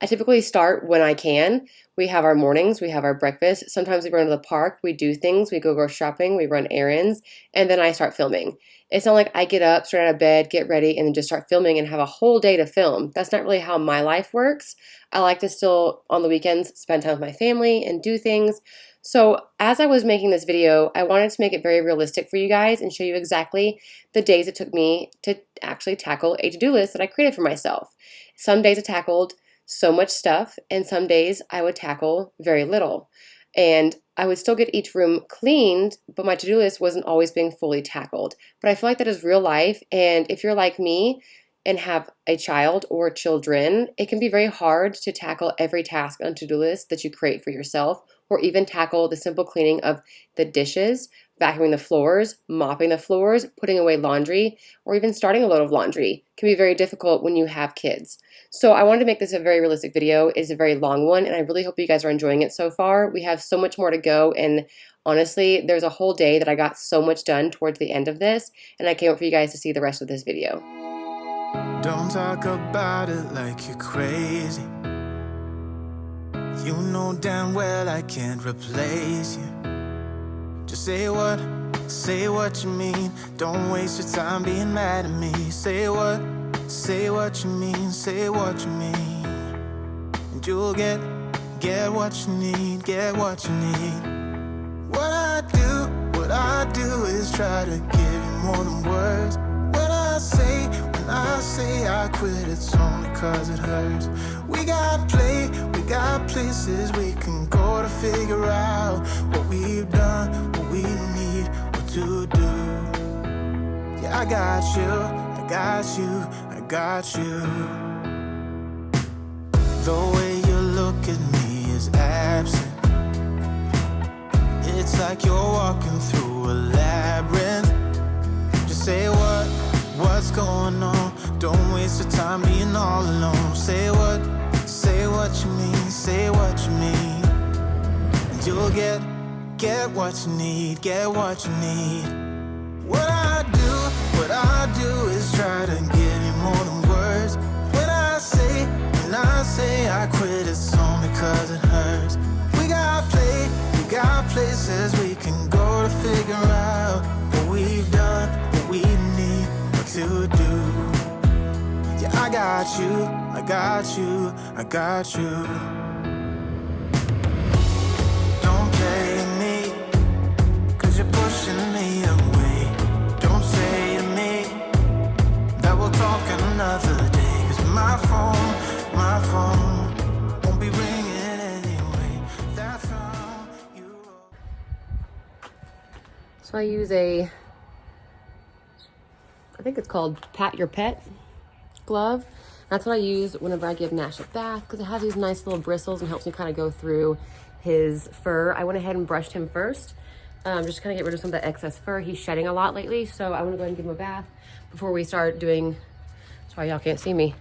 I typically start when I can. We have our mornings, we have our breakfast. Sometimes we run to the park, we do things, we go grocery shopping, we run errands, and then I start filming. It's not like I get up, straight out of bed, get ready, and then just start filming and have a whole day to film. That's not really how my life works. I like to still, on the weekends, spend time with my family and do things. So as I was making this video, I wanted to make it very realistic for you guys and show you exactly the days it took me to actually tackle a to-do list that I created for myself. Some days I tackled so much stuff, and some days I would tackle very little. And I would still get each room cleaned, but my to-do list wasn't always being fully tackled. But I feel like that is real life, and if you're like me and have a child or children, it can be very hard to tackle every task on a to-do list that you create for yourself, or even tackle the simple cleaning of the dishes, vacuuming the floors, mopping the floors, putting away laundry, or even starting a load of laundry. It can be very difficult when you have kids. So I wanted to make this a very realistic video. It is a very long one, and I really hope you guys are enjoying it so far. We have so much more to go, and honestly, there's a whole day that I got so much done towards the end of this, and I can't wait for you guys to see the rest of this video. Don't talk about it like you're crazy. You know damn well I can't replace you. Just say what you mean. Don't waste your time being mad at me. Say what you mean, say what you mean. And you'll get what you need, get what you need. What I do is try to give you more than words. When I say I quit, it's only cause it hurts. We got places we can go to figure out what we've done, what we need, what to do. Yeah, I got you. The way you look at me is absent. It's like you're walking through a labyrinth. Just say what's going on. Don't waste your time being all alone. Say what you mean, say what you mean. And you'll get what you need, get what you need. What I do is try to give you more than words. When I say I quit, it's only cause it hurts. We got places we can go to figure out what we've done, what we need, what to do. Yeah, I got you. Don't play me, cause you're pushing me away. Don't say to me that we'll talk another day. Cause my phone won't be ringing anyway. That's how you roll. So I use I think it's called Pat Your Pet glove. That's what I use whenever I give Nash a bath, because it has these nice little bristles and helps me kind of go through his fur. I went ahead and brushed him first, just kind of get rid of some of the excess fur. He's shedding a lot lately, so I want to go ahead and give him a bath before we start doing, sorry y'all can't see me,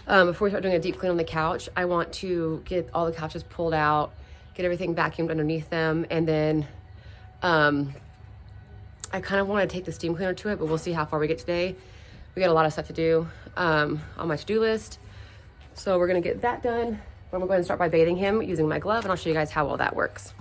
before we start doing a deep clean on the couch. I want to get all the couches pulled out, get everything vacuumed underneath them, and then I kind of want to take the steam cleaner to it, but we'll see how far we get today. We got a lot of stuff to do on my to-do list. So we're gonna get that done. I'm gonna go ahead and start by bathing him using my glove, and I'll show you guys how well that works.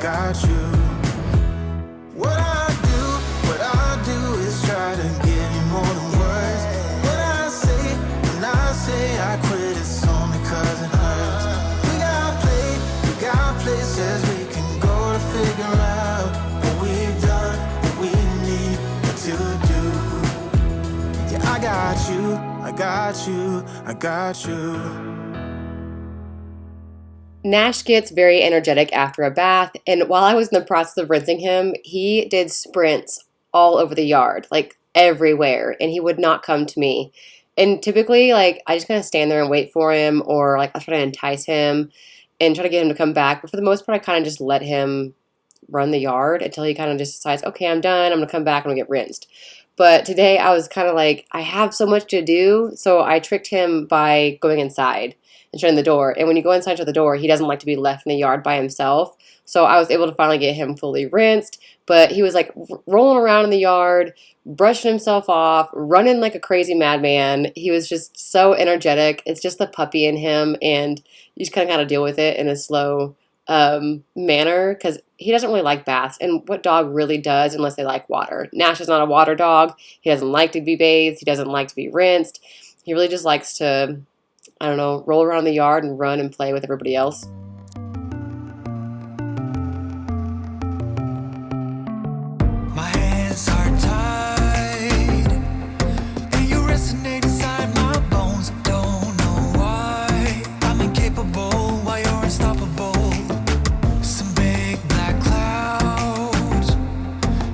got you. What I do is try to give you more than words. When I say I quit, it's only 'cause it hurts. We got places we can go to figure out what we've done, what we need to do. Yeah, I got you, I got you, I got you. Nash gets very energetic after a bath, and while I was in the process of rinsing him, he did sprints all over the yard, like everywhere, and he would not come to me. And typically, like, I just kind of stand there and wait for him, or like I'll try to entice him and try to get him to come back. But for the most part, I kind of just let him run the yard until he kind of just decides, okay, I'm done, I'm gonna come back and I'm gonna get rinsed. But today I was kind of like, I have so much to do, so I tricked him by going inside and shutting the door. And when you go inside and shut the door, he doesn't like to be left in the yard by himself. So I was able to finally get him fully rinsed, but he was like rolling around in the yard, brushing himself off, running like a crazy madman. He was just so energetic. It's just the puppy in him, and you just kind of got to deal with it in a slow manner, because he doesn't really like baths. And what dog really does unless they like water? Nash is not a water dog. He doesn't like to be bathed. He doesn't like to be rinsed. He really just likes to, I don't know, roll around the yard and run and play with everybody else. My hands are tied, and you resonate inside my bones. Don't know why I'm incapable while you're unstoppable. Some big black clouds,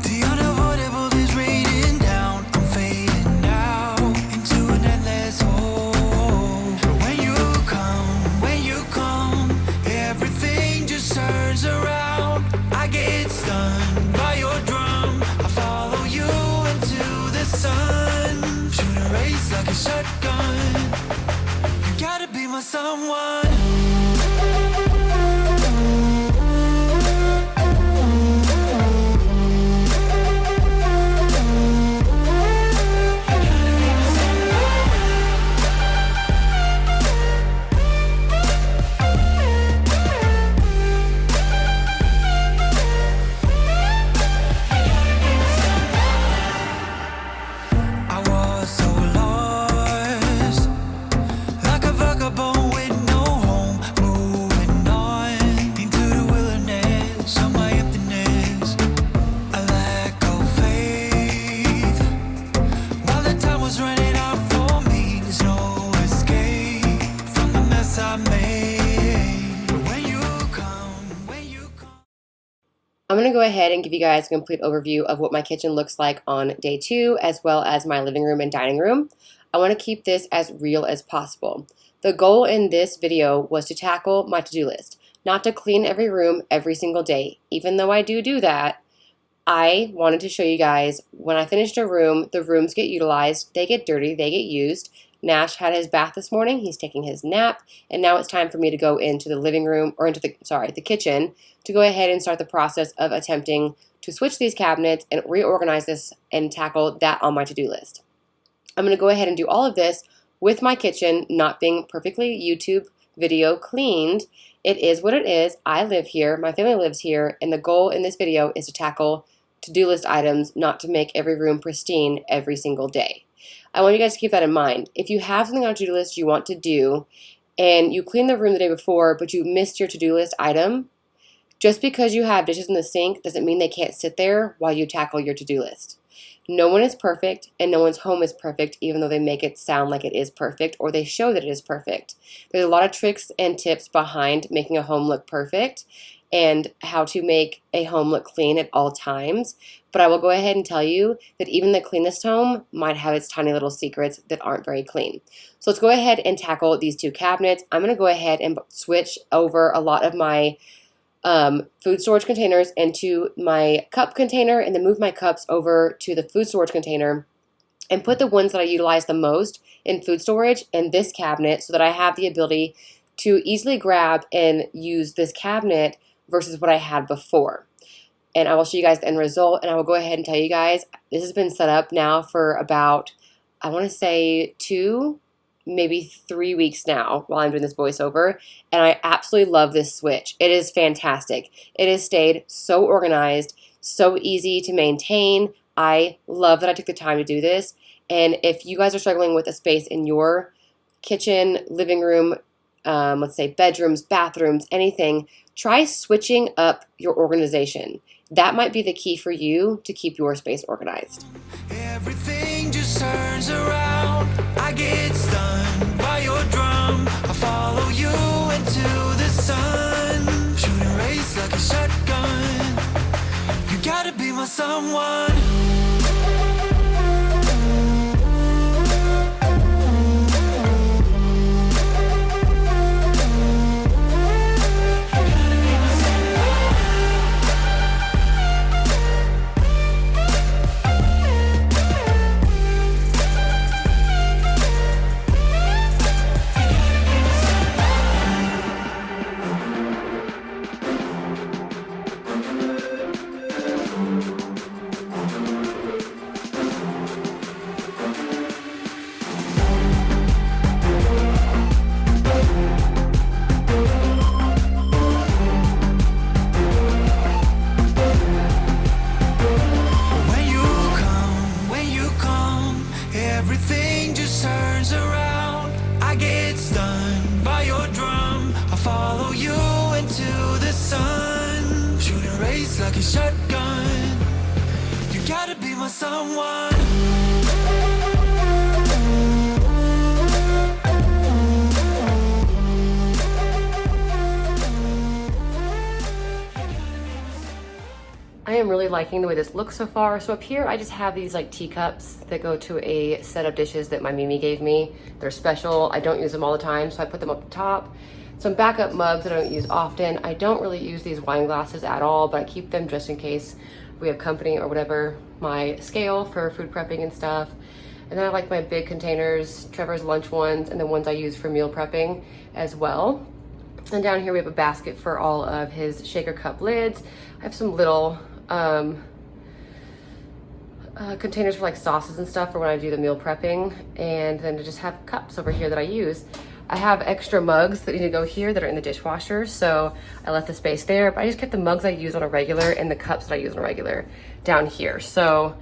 the unavoidable is raining down. I'm fading out into an endless hole. When you come, everything just turns around. I get stunned by your drum. I follow you into the sun. Shoot a race like a shotgun. You gotta be my someone. I was so lost, like a vagabond with no home, moving on into the wilderness of my emptiness. A lack of faith, while the time was running out for me. There's no escape from the mess I made. When you come. I'm going to go ahead and give you guys a complete overview of what my kitchen looks like on day 2, as well as my living room and dining room. I want to keep this as real as possible. The goal in this video was to tackle my to-do list, not to clean every room every single day. Even though I do that, I wanted to show you guys when I finished a room, the rooms get utilized, they get dirty, they get used. Nash had his bath this morning, he's taking his nap, and now it's time for me to go into the living room, or into the kitchen, to go ahead and start the process of attempting to switch these cabinets and reorganize this and tackle that on my to-do list. I'm going to go ahead and do all of this with my kitchen not being perfectly YouTube video cleaned. It is what it is. I live here, my family lives here, and the goal in this video is to tackle to-do list items, not to make every room pristine every single day. I want you guys to keep that in mind. If you have something on your to-do list you want to do, and you cleaned the room the day before, but you missed your to-do list item, just because you have dishes in the sink doesn't mean they can't sit there while you tackle your to-do list. No one is perfect, and no one's home is perfect, even though they make it sound like it is perfect, or they show that it is perfect. There's a lot of tricks and tips behind making a home look perfect, and how to make a home look clean at all times. But I will go ahead and tell you that even the cleanest home might have its tiny little secrets that aren't very clean. So let's go ahead and tackle these 2 cabinets. I'm going to go ahead and switch over a lot of my food storage containers into my cup container, and then move my cups over to the food storage container and put the ones that I utilize the most in food storage in this cabinet, so that I have the ability to easily grab and use this cabinet versus what I had before. And I will show you guys the end result, and I will go ahead and tell you guys this has been set up now for about, I want to say 2, maybe 3 weeks now while I'm doing this voiceover, and I absolutely love this switch. It is fantastic. It has stayed so organized, so easy to maintain. I love that I took the time to do this. And if you guys are struggling with a space in your kitchen, living room, let's say bedrooms, bathrooms, anything, try switching up your organization. That might be the key for you to keep your space organized. Everything just turns around. I get stunned by your drum. I follow you into the sun. Shoot a race like a shotgun. You gotta be my someone. Everything just turns around. I get stunned by your drum. I follow you into the sun. Shoot a race like a shotgun. You gotta be my someone. I am really liking the way this looks so far. So up here, I just have these like teacups that go to a set of dishes that my Mimi gave me. They're special. I don't use them all the time, so I put them up the top. Some backup mugs that I don't use often. I don't really use these wine glasses at all, but I keep them just in case we have company or whatever. My scale for food prepping and stuff. And then I like my big containers, Trevor's lunch ones, and the ones I use for meal prepping as well. And down here we have a basket for all of his shaker cup lids. I have some little containers for like sauces and stuff for when I do the meal prepping, and then to just have cups over here that I use. I have extra mugs that need to go here that are in the dishwasher, so I left the space there, but I just kept the mugs I use on a regular and the cups that I use on a regular down here. So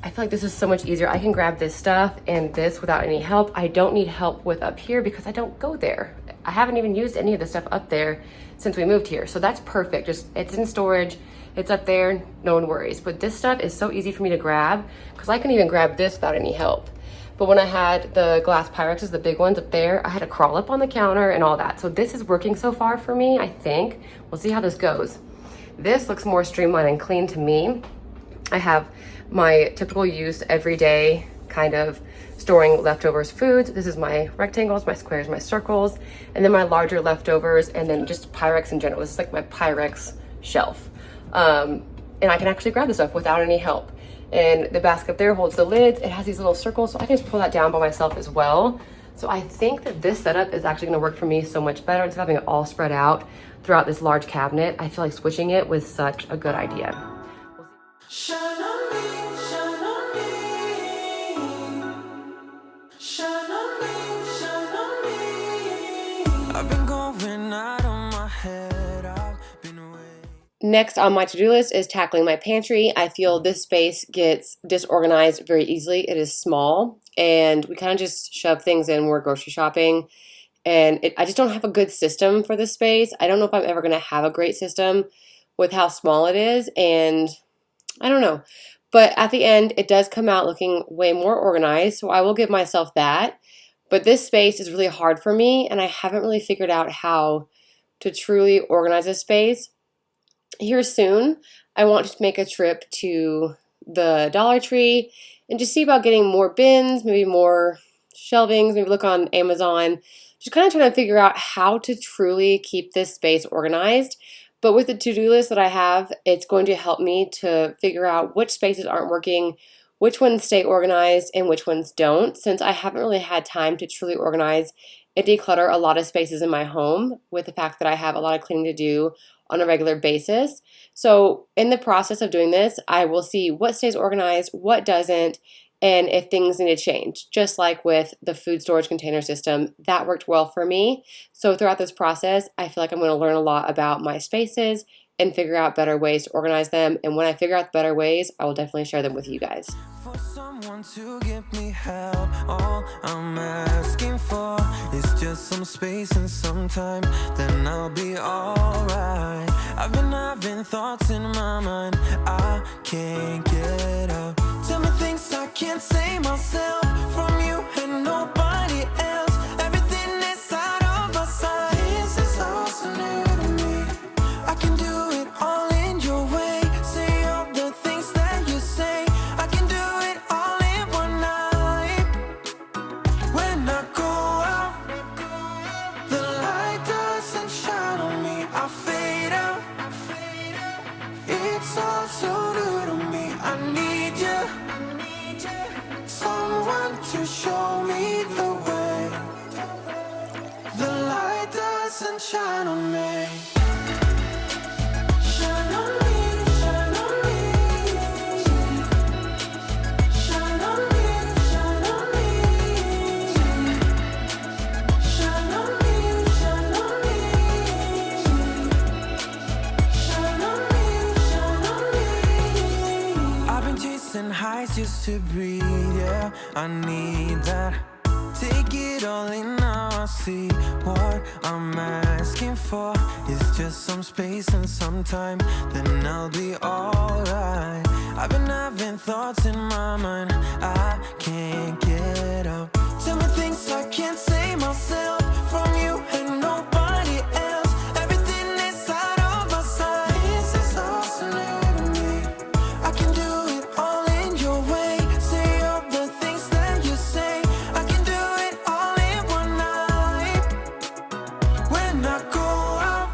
I feel like this is so much easier. I can grab this stuff and this without any help. I don't need help with up here because I don't go there. I haven't even used any of the stuff up there since we moved here, so that's perfect. Just it's in storage, it's up there, no one worries. But this stuff is so easy for me to grab because I can even grab this without any help. But when I had the glass Pyrexes, the big ones up there, I had to crawl up on the counter and all that. So this is working so far for me, I think. We'll see how this goes. This looks more streamlined and clean to me. I have my typical use everyday kind of storing leftovers foods. This is my rectangles, my squares, my circles, and then my larger leftovers, and then just Pyrex in general. This is like my Pyrex shelf. And I can actually grab this stuff without any help. And the basket up there holds the lids. It has these little circles, so I can just pull that down by myself as well. So I think that this setup is actually gonna work for me so much better instead of having it all spread out throughout this large cabinet. I feel like switching it was such a good idea. Shine on me, shine on me. Shine on me, shine on me. I've been going out on my head. I've been away. Next on my to-do list is tackling my pantry. I feel this space gets disorganized very easily. It is small, and we kind of just shove things in when we're grocery shopping. And I just don't have a good system for this space. I don't know if I'm ever going to have a great system with how small it is, and I don't know. But at the end, it does come out looking way more organized, so I will give myself that. But this space is really hard for me, and I haven't really figured out how to truly organize this space. Here soon, I want to make a trip to the Dollar Tree and just see about getting more bins, maybe more shelvings, maybe look on Amazon. Just kind of trying to figure out how to truly keep this space organized. But with the to-do list that I have, it's going to help me to figure out which spaces aren't working, which ones stay organized, and which ones don't, since I haven't really had time to truly organize and declutter a lot of spaces in my home with the fact that I have a lot of cleaning to do on a regular basis. So in the process of doing this, I will see what stays organized, what doesn't, and if things need to change. Just like with the food storage container system, that worked well for me. So throughout this process, I feel like I'm going to learn a lot about my spaces and figure out better ways to organize them. And when I figure out the better ways, I will definitely share them with you guys. For someone to give me help, all I'm asking for is just some space and some time, then I'll be alright. I've been having thoughts in my mind, I can't get out. Tell me things I can't say myself, from you and nobody else. Everything is out of my sight. This is all so new to me. I can do it all in your way. Say all the things that you say. I can do it all in one night. When I go out, the light doesn't shine on me. I fade out. It's all so new to me. I need you. Someone to show me the way. The light doesn't shine on me. Shine on me, shine on me. Shine on me, shine on me. Shine on me, shine on me. Shine on me, shine on me. I've been chasing highs just to breathe, yeah, I need that. Take it all in now, I see what I'm asking for. It's just some space and some time, then I'll be alright. I've been having thoughts in my mind, I can't get out. Tell me things I can't say myself, from you and nobody else. Everything is out of my sight. This is all so new to me. I can do it all in your way. Say all the things that you say. I can do it all in one night. When I go out,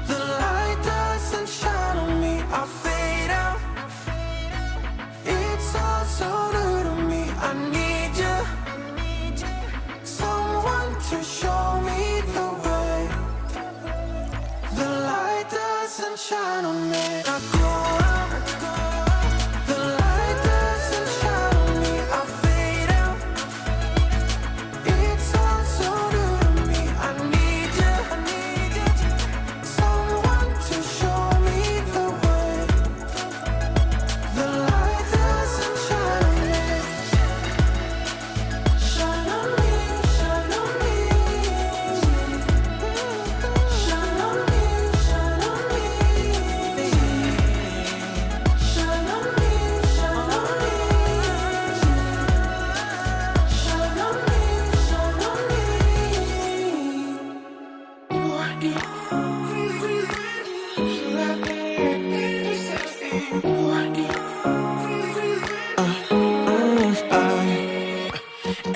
the light doesn't shine on me. I fade out. It's all so new to me. I need you. Someone to show me the way. The light doesn't shine on me. I go out, the light doesn't shine on me. I fade out. It's all so new to me. I need you. Someone to show me the way. The light doesn't shine on me. Shine on me, shine on me. Shine on me, shine on me. Shine on me, shine on me. Shine on me, shine on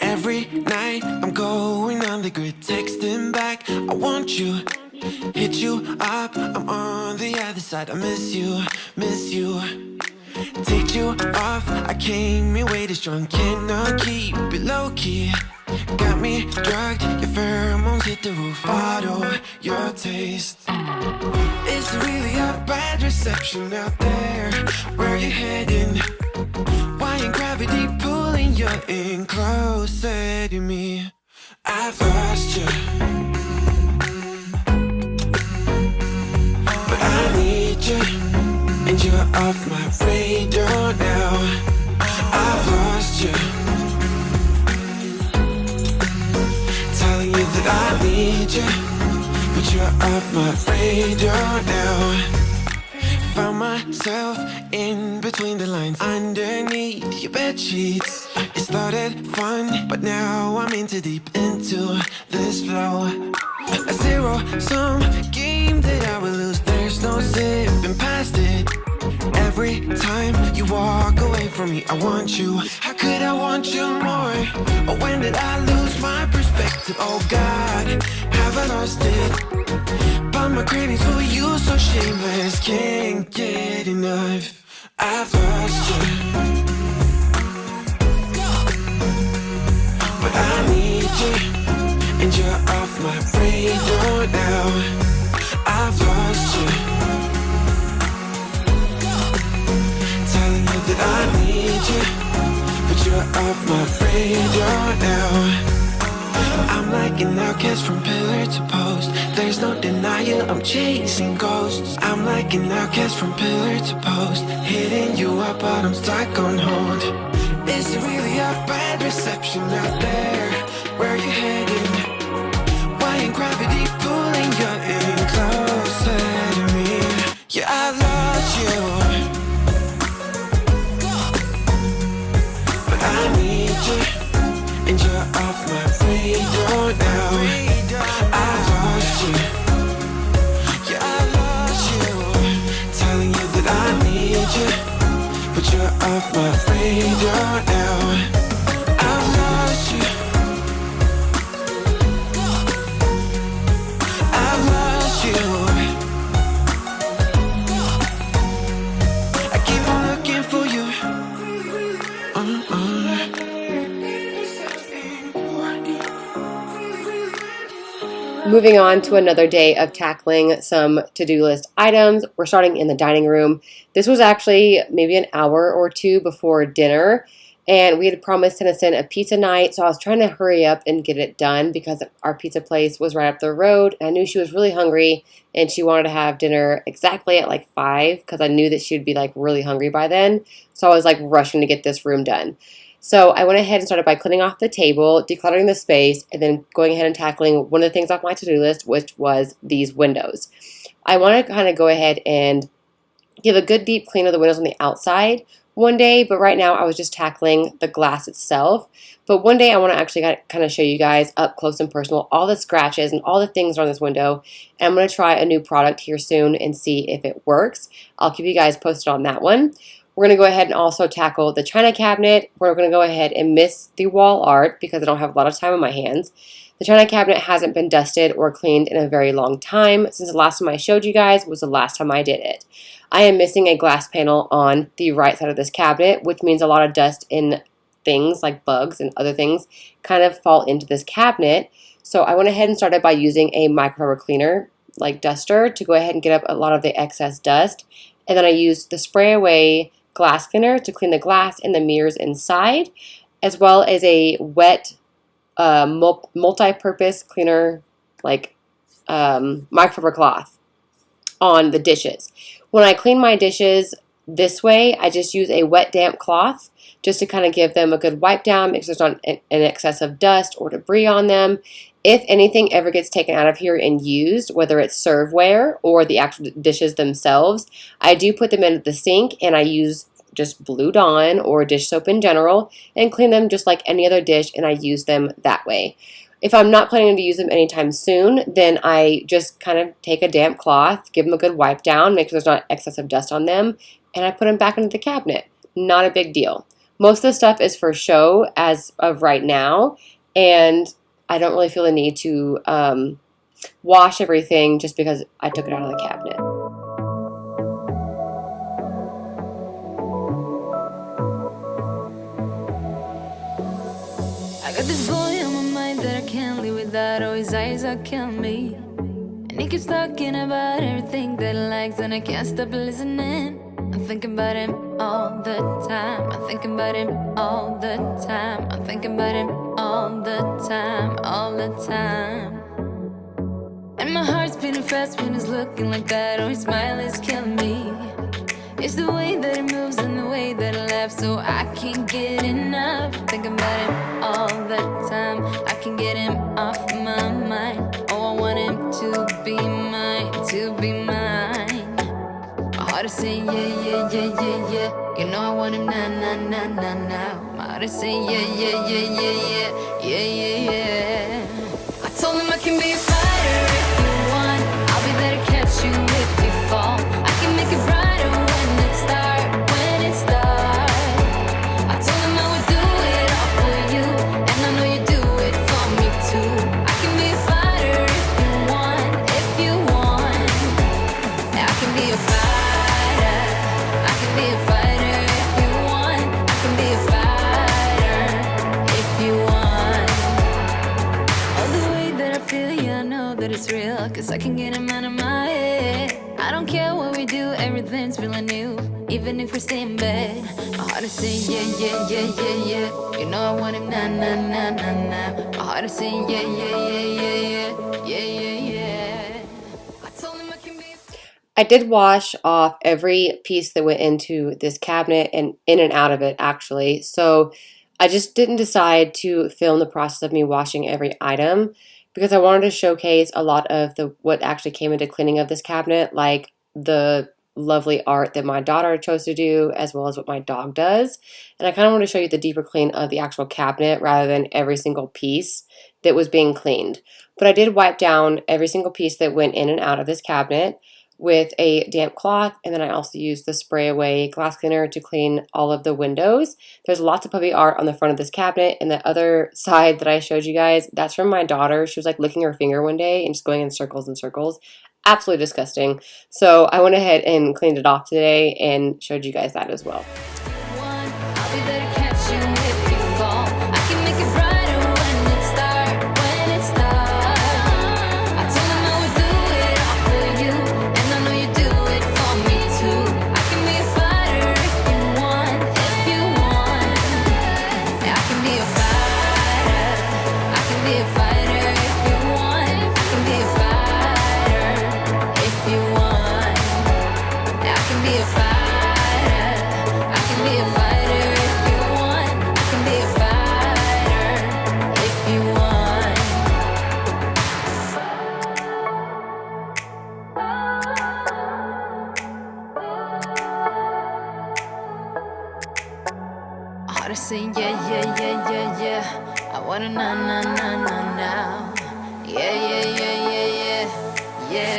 Every night I'm going on the grid, texting back, I want you, hit you up, I'm on the other side, I miss you, miss you. Take you off, I came in way too strong, cannot keep it low key. Got me drugged, your pheromones hit the roof, bottle your taste. It's really a bad reception out there, where you heading? Why ain't gravity pulling you in closer to me? I've lost you, but I need you, and you're off my radar now. I've lost you, telling you that I need you, but you're off my radar now. Found myself in between the lines, underneath your bed sheets. It started fun, but now I'm in too deep into this flow. A zero-sum game that I will lose. There's no zipping past it. Every time you walk away from me, I want you. How could I want you more? Or when did I lose my perspective? Oh God, have I lost it? But my cravings for you so shameless, can't get enough. I've lost you, but I need you, and you're off my radar now. I've lost you, telling you that I need you, you're off my radar now. I'm like an outcast from pillar to post. There's no denial, I'm chasing ghosts. I'm like an outcast from pillar to post, hitting you up but I'm stuck on hold. Is it really a bad reception out there? Where are you heading? Why ain't gravity pulling you in closer to me? Yeah, I lost you, but I need you, and you're off my radar now. I lost you, yeah, I lost you, telling you that I need you, but you're off my radar now. I lost you, I lost you. I keep on looking for you. Moving on to another day of tackling some to-do list items. We're starting in the dining room. This was actually maybe an hour or two before dinner, and we had promised Tennyson a pizza night, so I was trying to hurry up and get it done because our pizza place was right up the road, and I knew she was really hungry, and she wanted to have dinner exactly at like 5 because I knew that she would be like really hungry by then, so I was like rushing to get this room done. So I went ahead and started by cleaning off the table, decluttering the space, and then going ahead and tackling one of the things off my to-do list, which was these windows. I want to kind of go ahead and give a good deep clean of the windows on the outside one day, but right now I was just tackling the glass itself. But one day I want to actually kind of show you guys up close and personal all the scratches and all the things on this window. And I'm going to try a new product here soon and see if it works. I'll keep you guys posted on that one. We're going to go ahead and also tackle the china cabinet. We're going to go ahead and miss the wall art because I don't have a lot of time on my hands. The china cabinet hasn't been dusted or cleaned in a very long time. Since the last time I showed you guys was the last time I did it. I am missing a glass panel on the right side of this cabinet, which means a lot of dust and things like bugs and other things kind of fall into this cabinet. So I went ahead and started by using a microfiber cleaner like duster to go ahead and get up a lot of the excess dust. And then I used the spray away glass cleaner to clean the glass and the mirrors inside, as well as a wet multi-purpose cleaner like microfiber cloth on the dishes. When I clean my dishes this way, I just use a wet damp cloth just to kind of give them a good wipe down, make sure there's not an excess of dust or debris on them. If anything ever gets taken out of here and used, whether it's serveware or the actual dishes themselves, I do put them in the sink and I use just Blue Dawn or dish soap in general and clean them just like any other dish, and I use them that way. If I'm not planning to use them anytime soon, then I just kind of take a damp cloth, give them a good wipe down, make sure there's not excessive dust on them, and I put them back into the cabinet. Not a big deal. Most of the stuff is for show as of right now, and I don't really feel the need to wash everything just because I took it out of the cabinet. I got this boy on my mind that I can't live without. Oh, his eyes are killing me. And he keeps talking about everything that he likes, and I can't stop listening. I'm thinking about him all the time. I'm thinking about him all the time. I'm thinking about him all the time, all the time. And my heart's beating fast when he's looking like that. Oh, his smile is killing me. It's the way that he moves and the way that he laughs, so I can't get enough. I'm thinking about him all the time. I can't get him off my mind. Oh, I want him to be mine, to be mine. My heart is saying yeah, yeah, yeah, yeah, yeah. You know I want him now, now, now, now, now. My heart is saying yeah, yeah, yeah, yeah, yeah, yeah, yeah, yeah. I told him I can be a fighter if you want. I'll be there to catch you if you fall. I can make it brighter when it starts, when it starts. I told him I would do it all for you, and I know you do it for me too. I can be a fighter if you want, if you want. Yeah, I can be a fighter. I can be a fighter if you want. I can be a fighter if you want. All the way that I feel, yeah, I know that it's real, 'cause I can get him out of my head. I don't care what we do, everything's feeling new. even if we're staying in bed. My heart is saying yeah, yeah, yeah, yeah, yeah. You know I want him nah, nah, nah, nah, nah. My heart is saying yeah, yeah, yeah, yeah, yeah, yeah, yeah, yeah. I told him I can be. I did wash off every piece that went into this cabinet and in and out of it actually. So I just didn't decide to film the process of me washing every item because I wanted to showcase a lot of the what actually came into cleaning of this cabinet, like the lovely art that my daughter chose to do as well as what my dog does. And I kind of want to show you the deeper clean of the actual cabinet rather than every single piece that was being cleaned. But I did wipe down every single piece that went in and out of this cabinet with a damp cloth, and then I also used the spray away glass cleaner to clean all of the windows. There's lots of puppy art on the front of this cabinet, and the other side that I showed you guys, that's from my daughter. She was like licking her finger one day and just going in circles and circles. Absolutely disgusting. So I went ahead and cleaned it off today and showed you guys that as well. I'll be there to catch you if you fall. I can make it brighter when it's dark, when it's dark. I told him I would do it all for you, and I know you do it for me too. I can be a fighter if you want, if you want. Yeah, I can be a fighter. I can be a fighter if you want. I can be a fighter if you want. Yeah, I can be a fighter. I can be a fighter if you want. I can be a fighter if you want. My heart is saying yeah, yeah, yeah, yeah, yeah. I wanna na na na na now. Yeah, yeah, yeah, yeah, yeah, yeah.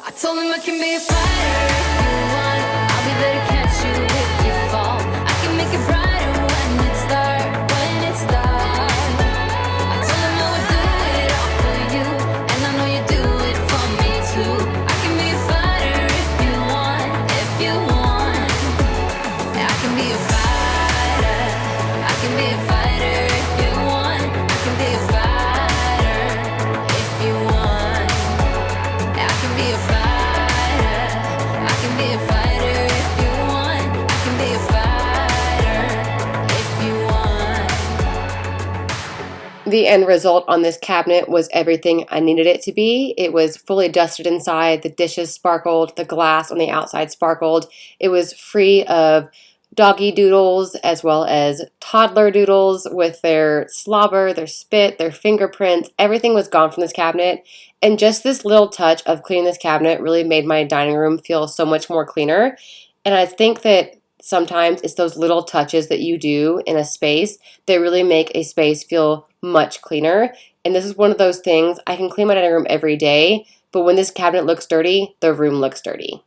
I told him I can be a fighter if you want. I'll be there to catch you if you fall. I can make it brighter when it's dark, when it's dark. I told him I would do it all for you, and I know you do it for me too. I can be a fighter if you want, if you want. Yeah, I can be a fighter. I can be a fighter if you want. I can be a fighter if you want. Yeah, I can be a fighter. I can be a fighter if you want. I can be a fighter if you want. The end result on this cabinet was everything I needed it to be. It was fully dusted inside, the dishes sparkled, the glass on the outside sparkled. It was free of doggy doodles as well as toddler doodles with their slobber, their spit, their fingerprints. Everything was gone from this cabinet. And just this little touch of cleaning this cabinet really made my dining room feel so much more cleaner. And I think that sometimes it's those little touches that you do in a space that really make a space feel much cleaner. And this is one of those things. I can clean my dining room every day, but when this cabinet looks dirty, the room looks dirty.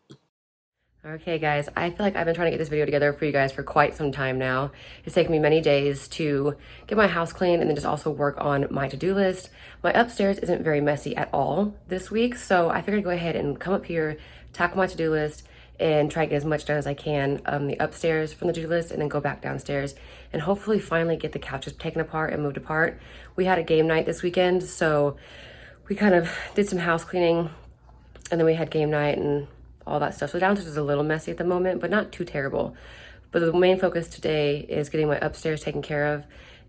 Okay guys, I feel like I've been trying to get this video together for you guys for quite some time now. It's taken me many days to get my house clean and then just also work on my to-do list. My upstairs isn't very messy at all this week, so I figured I'd go ahead and come up here, tackle my to-do list, and try to get as much done as I can the upstairs from the to-do list, and then go back downstairs and hopefully finally get the couches taken apart and moved apart. We had a game night this weekend, so we kind of did some house cleaning and then we had game night and all that stuff. So downstairs is a little messy at the moment, but not too terrible. But the main focus today is getting my upstairs taken care of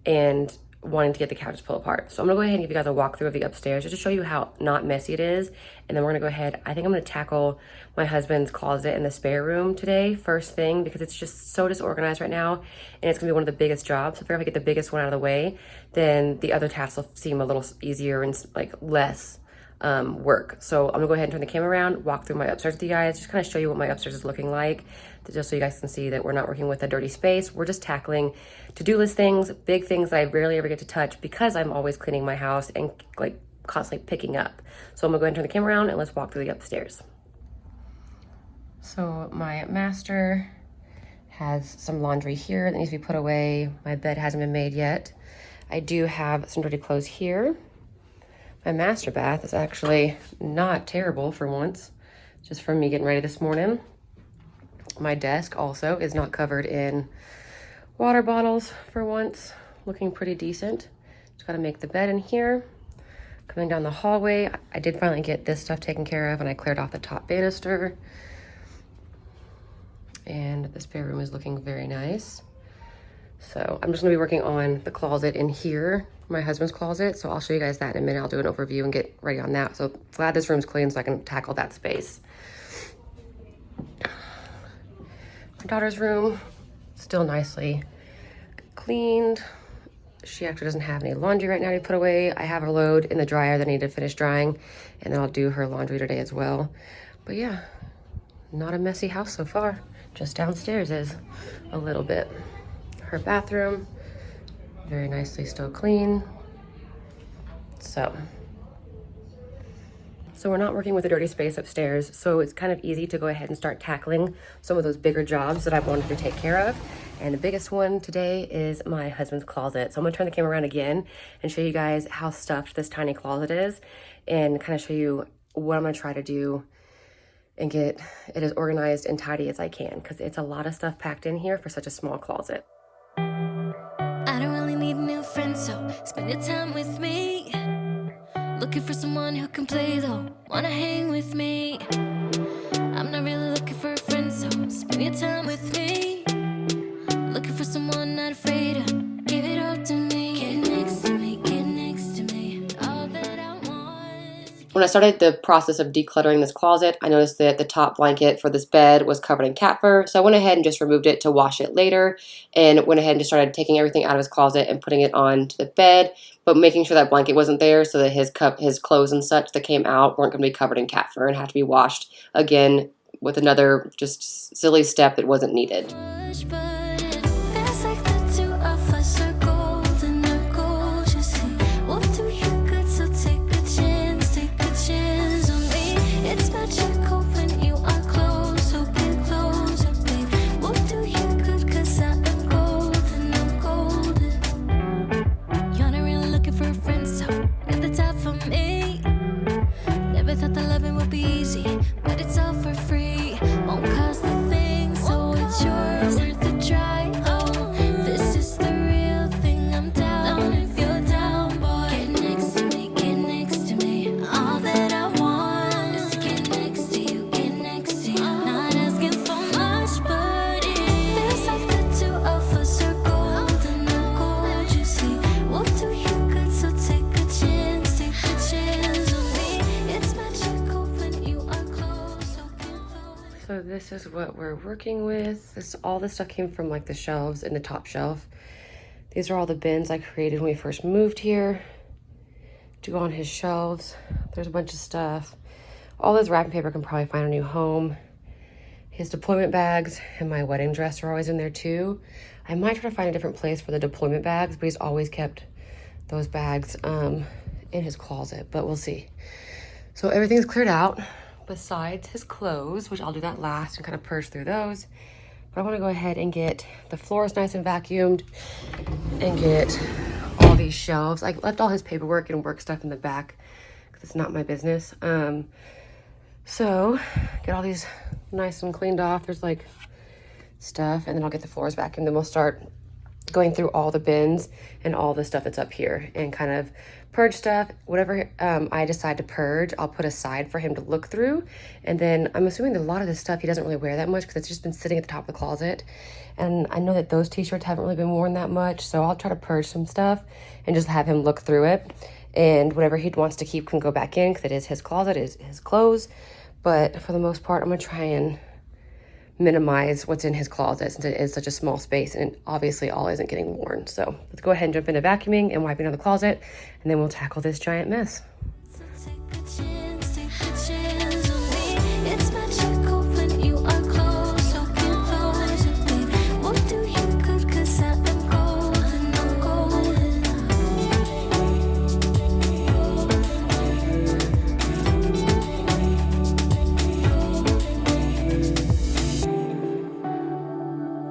and wanting to get the couches pulled apart. So I'm gonna go ahead and give you guys a walkthrough of the upstairs just to show you how not messy it is. And then we're gonna go ahead, I think I'm gonna tackle my husband's closet in the spare room today, first thing, because it's just so disorganized right now. And it's gonna be one of the biggest jobs. So if I get the biggest one out of the way, then the other tasks will seem a little easier and like less work. So I'm gonna go ahead and turn the camera around, walk through my upstairs with you guys, just kind of show you what my upstairs is looking like, just so you guys can see that we're not working with a dirty space. We're just tackling to-do list things, big things that I rarely ever get to touch because I'm always cleaning my house and like constantly picking up. So I'm gonna go ahead and turn the camera around and let's walk through the upstairs. So my master has some laundry here that needs to be put away. My bed hasn't been made yet. I do have some dirty clothes here. My master bath is actually not terrible for once, just from me getting ready this morning. My desk also is not covered in water bottles for once, looking pretty decent. Just gotta make the bed in here. Coming down the hallway, I did finally get this stuff taken care of and I cleared off the top banister. And the spare room is looking very nice. So I'm just gonna be working on the closet in here, my husband's closet. So I'll show you guys that in a minute. I'll do an overview and get ready on that. So glad this room's clean so I can tackle that space. My daughter's room, still nicely cleaned. She actually doesn't have any laundry right now to put away. I have a load in the dryer that I need to finish drying, and then I'll do her laundry today as well. But yeah, not a messy house so far. Just downstairs is a little bit. Her bathroom, very nicely still clean. So we're not working with a dirty space upstairs, so it's kind of easy to go ahead and start tackling some of those bigger jobs that I've wanted to take care of. And the biggest one today is my husband's closet. So I'm gonna turn the camera around again and show you guys how stuffed this tiny closet is and kind of show you what I'm gonna try to do and get it as organized and tidy as I can, because it's a lot of stuff packed in here for such a small closet. I don't really need a new friend, so spend your time with me. Looking for someone who can play though, wanna hang with me. I'm not really looking for a friend, so spend your time with me. Looking for someone not afraid to give it all to me. Get next to me, get next to me. All that I want. When I started the process of decluttering this closet, I noticed that the top blanket for this bed was covered in cat fur, so I went ahead and just removed it to wash it later, and went ahead and just started taking everything out of his closet and putting it onto the bed, but making sure that blanket wasn't there so that his clothes and such that came out weren't going to be covered in cat fur and have to be washed again with another just silly step that wasn't needed. But it feels like the two of us are golden or gold. You see, we'll do you good, so take a chance on me. It's magical when you are close, so get closer, babe. We'll do you good, 'cause I am golden, I'm golden. You're not really looking for a friend, so at the top for me. Never thought that loving would be easy, but it's all for free. Won't cost a thing, so it's yours worth the try. Oh, this is the real thing. I'm down if you're down, boy. Get next to me, get next to me. All that I want is to get next to you, get next to you. Not asking for much, but it feels like the two of us are golden or gold. You see, we'll do you good, so take a chance on me. It's magical when you are close, so get close. So this is what we're working with. All this stuff came from like the shelves in the top shelf. These are all the bins I created when we first moved here to go on his shelves. There's a bunch of stuff. All this wrapping paper can probably find a new home. His deployment bags and my wedding dress are always in there too. I might try to find a different place for the deployment bags, but he's always kept those bags in his closet, but we'll see. So everything's cleared out besides his clothes, which I'll do that last and kind of purge through those. But I want to go ahead and get the floors nice and vacuumed and get all these shelves. I left all his paperwork and work stuff in the back because it's not my business. So get all these nice and cleaned off. There's like stuff, and then I'll get the floors vacuumed, and then we'll start going through all the bins and all the stuff that's up here and kind of purge stuff. Whatever I decide to purge, I'll put aside for him to look through. And then I'm assuming that a lot of this stuff he doesn't really wear that much because it's just been sitting at the top of the closet. And I know that those t-shirts haven't really been worn that much, so I'll try to purge some stuff and just have him look through it. And whatever he wants to keep can go back in because it is his closet, it is his clothes. But for the most part, I'm gonna try and minimize what's in his closet since it is such a small space and obviously all isn't getting worn. So let's go ahead and jump into vacuuming and wiping out the closet, and then we'll tackle this giant mess. So take a chance on me. It's magical when you are close, so get closer, babe. We'll do you good, 'cause I am golden, I'm golden.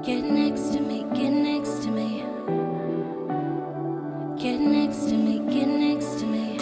Get next to me, get next to me. Get next to me, get next to me.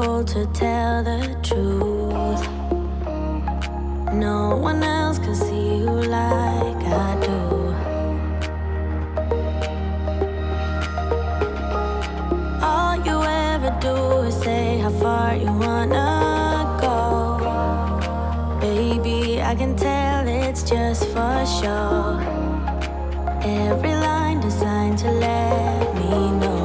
bold to tell the truth. No one else can see you like I do. All you ever do is say how far you wanna go. Baby, I can tell it's just for show. Every line designed to let me know.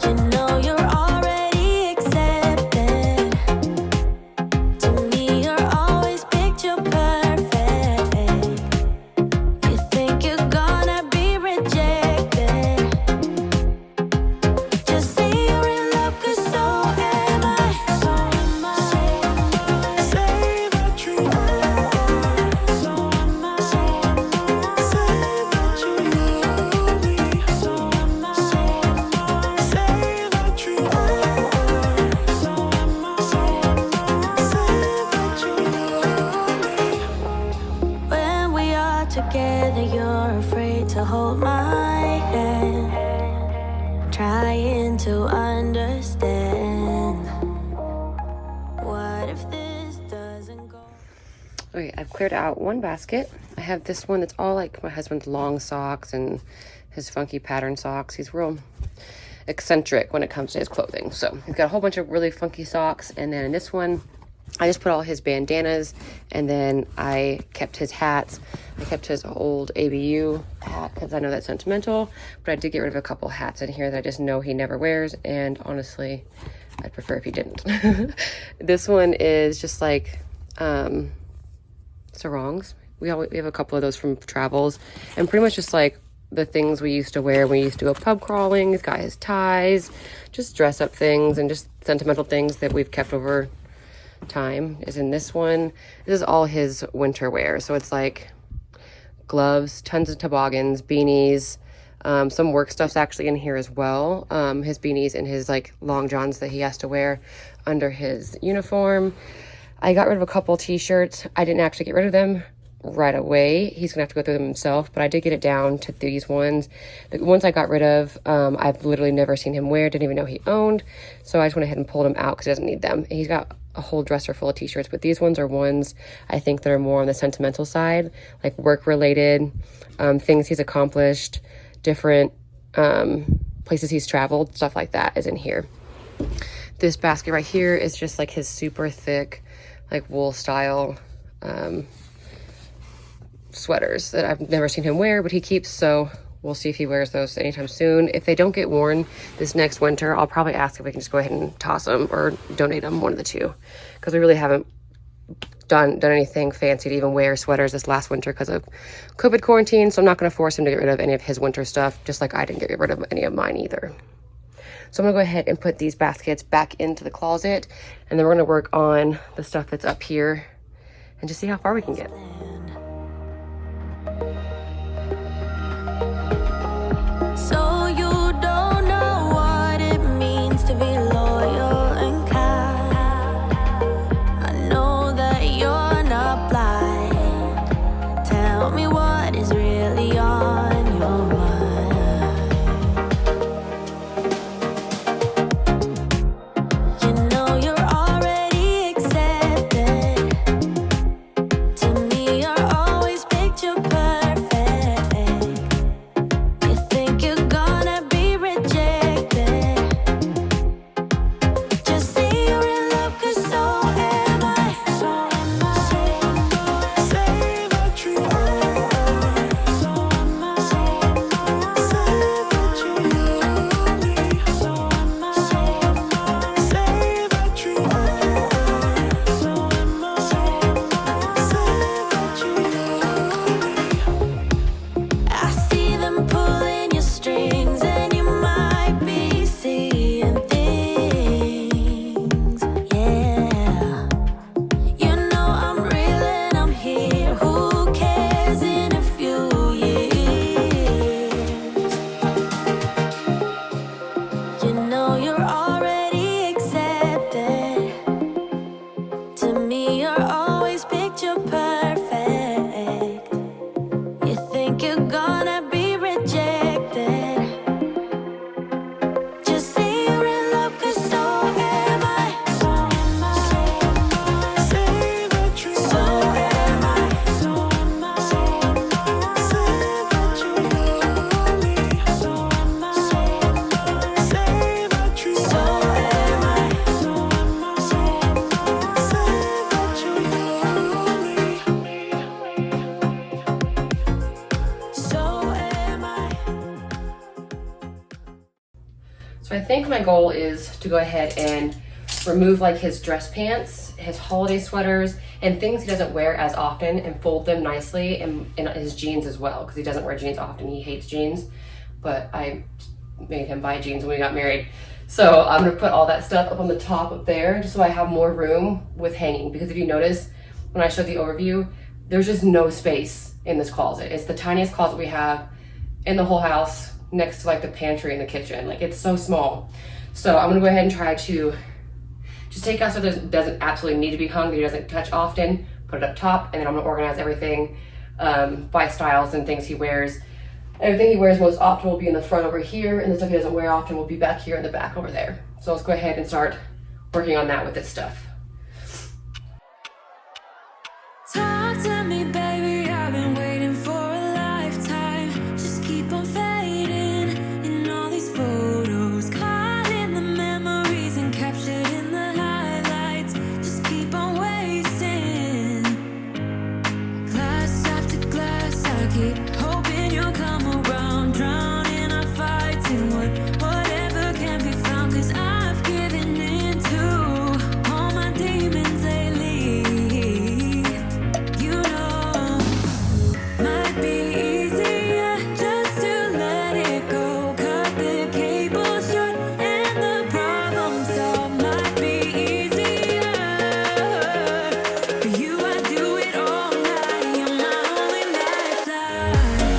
You know you're already accepted. To me, you're always picture perfect. You think you're gonna be rejected. Just say you're in love, 'cause so am I. So am I. Say that you are. So am I. Say that you love me. So am I. Say that you are. So am I. Say that you love me. When we are together, you're afraid to hold my hand, trying to understand. What if this doesn't go? Okay, I've cleared out one basket. I have this one that's all like my husband's long socks and his funky pattern socks. He's real eccentric when it comes to his clothing. So he's got a whole bunch of really funky socks. And then in this one, I just put all his bandanas, and then I kept his hats. I kept his old ABU hat because I know that's sentimental, but I did get rid of a couple hats in here that I just know he never wears, and honestly, I'd prefer if he didn't. This one is just like sarongs. We have a couple of those from travels, and pretty much just like the things we used to wear when we used to go pub crawling. He's got his ties, just dress up things and just sentimental things that we've kept over time is in this one. This is all his winter wear, so it's like gloves, tons of toboggans, beanies, some work stuff's actually in here as well. His beanies and his like long johns that he has to wear under his uniform. I got rid of a couple t-shirts. I didn't actually get rid of them right away. He's gonna have to go through them himself, but I did get it down to these ones. The ones I got rid of, I've literally never seen him wear, didn't even know he owned, so I just went ahead and pulled them out because he doesn't need them. He's got a whole dresser full of t-shirts, but these ones are ones I think that are more on the sentimental side, like work related, things he's accomplished, different places he's traveled, stuff like that is in here. This basket right here is just like his super thick, like wool style sweaters that I've never seen him wear, but he keeps, so we'll see if he wears those anytime soon. If they don't get worn this next winter, I'll probably ask if we can just go ahead and toss them or donate them, one of the two, because we really haven't done anything fancy to even wear sweaters this last winter because of COVID quarantine, so I'm not going to force him to get rid of any of his winter stuff, just like I didn't get rid of any of mine either. So I'm gonna go ahead and put these baskets back into the closet, and then we're gonna work on the stuff that's up here and just see how far we can get. So you don't know what it means to be loyal and kind. I know that you're not blind. Tell me what is really on your mind. You know you're already accepted. To me, So I think my goal is to go ahead and remove like his dress pants, his holiday sweaters, and things he doesn't wear as often, and fold them nicely, and his jeans as well, because he doesn't wear jeans often. He hates jeans, but I made him buy jeans when we got married. So I'm gonna put all that stuff up on the top up there, just so I have more room with hanging, because if you notice, when I showed the overview, there's just no space in this closet. It's the tiniest closet we have in the whole house, next to like the pantry and the kitchen. Like, it's so small. So I'm gonna go ahead and try to just take out stuff that doesn't absolutely need to be hung, that he doesn't touch often, put it up top, and then I'm gonna organize everything by styles and things he wears. Everything he wears most often will be in the front over here, and the stuff he doesn't wear often will be back here in the back over there. So let's go ahead and start working on that with this stuff. Talk to me, baby, I've been waiting for a lifetime. Just keep on fading in all these photos, caught in the memories and captured in the highlights. Just keep on wasting glass after glass. I keep hoping you'll come around, drowning our fights in whatever can be found. 'Cause I've given in to all my demons lately. You know, might be easier just to let it go. Cut the cable short and the problem solved. Might be easier for you. I do it all night. You're my only lifeline.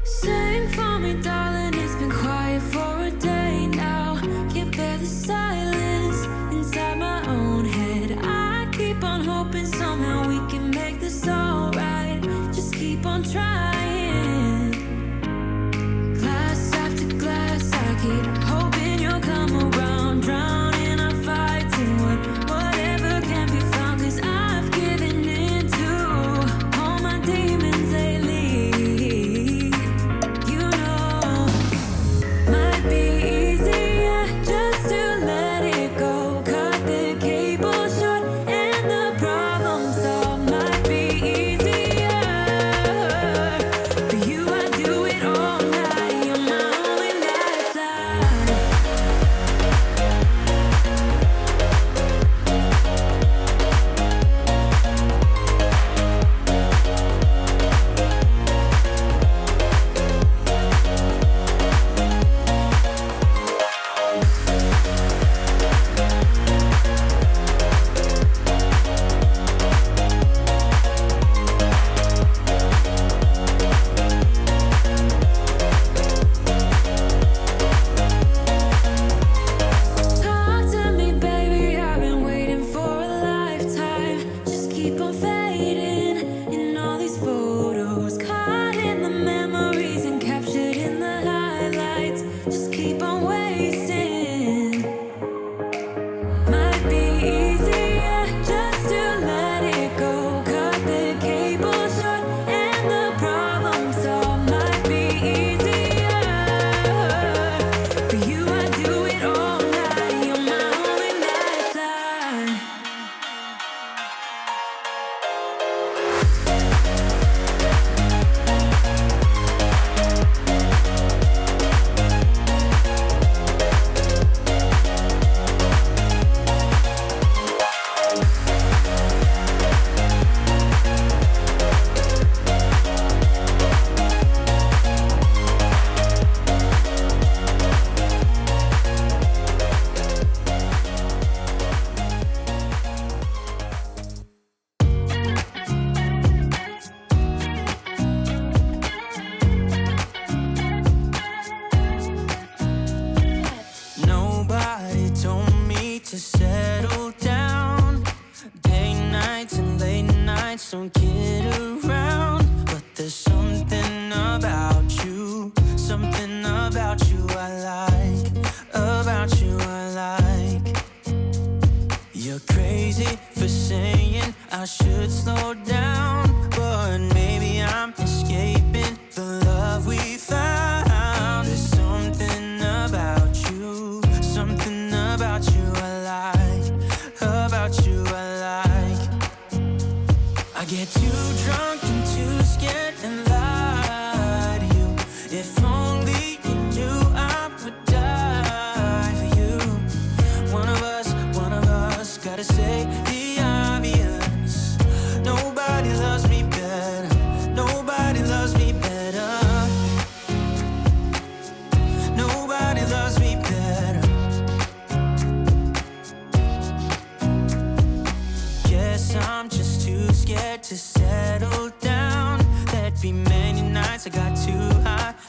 Sing for me, darling, it's been quiet for a day now. Can't bear the silence inside my own head. I keep on hoping somehow we can make this alright. Just keep on trying. Glass after glass, I keep hoping you'll come around, drowning our fights in whatever can be found. 'Cause I've given in to all my demons lately. You know,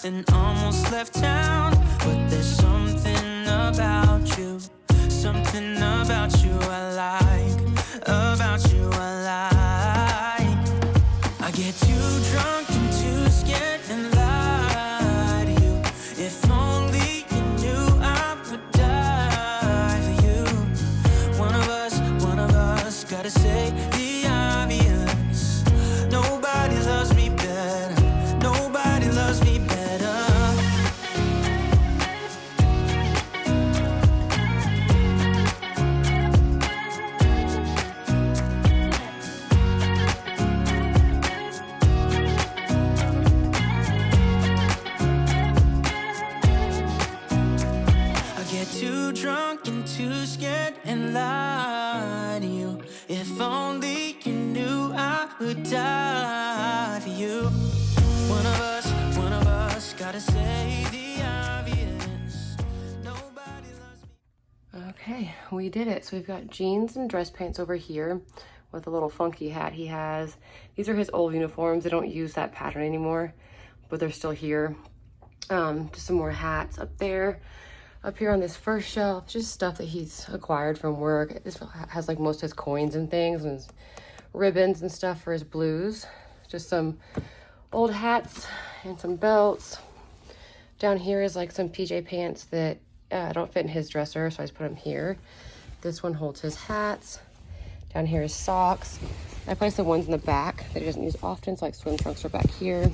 and almost left town. But there's something about you, something about you I like, about you I like. I get too drunk and too scared and lie to you. If only you knew I would die for you. One of us gotta say the obvious. Nobody loves me better, nobody loves me better. Too drunk and too scared and lie to you. If only you knew I would die for you. One of us gotta say the obvious. Nobody loves me. Okay, we did it. So we've got jeans and dress pants over here with a little funky hat he has. These are his old uniforms. They don't use that pattern anymore, but they're still here. Just some more hats up there. Up here on this first shelf, just stuff that he's acquired from work. This has like most of his coins and things and his ribbons and stuff for his blues. Just some old hats and some belts. Down here is like some PJ pants that don't fit in his dresser, so I just put them here. This one holds his hats. Down here is socks. I placed the ones in the back that he doesn't use often, so like swim trunks are back here.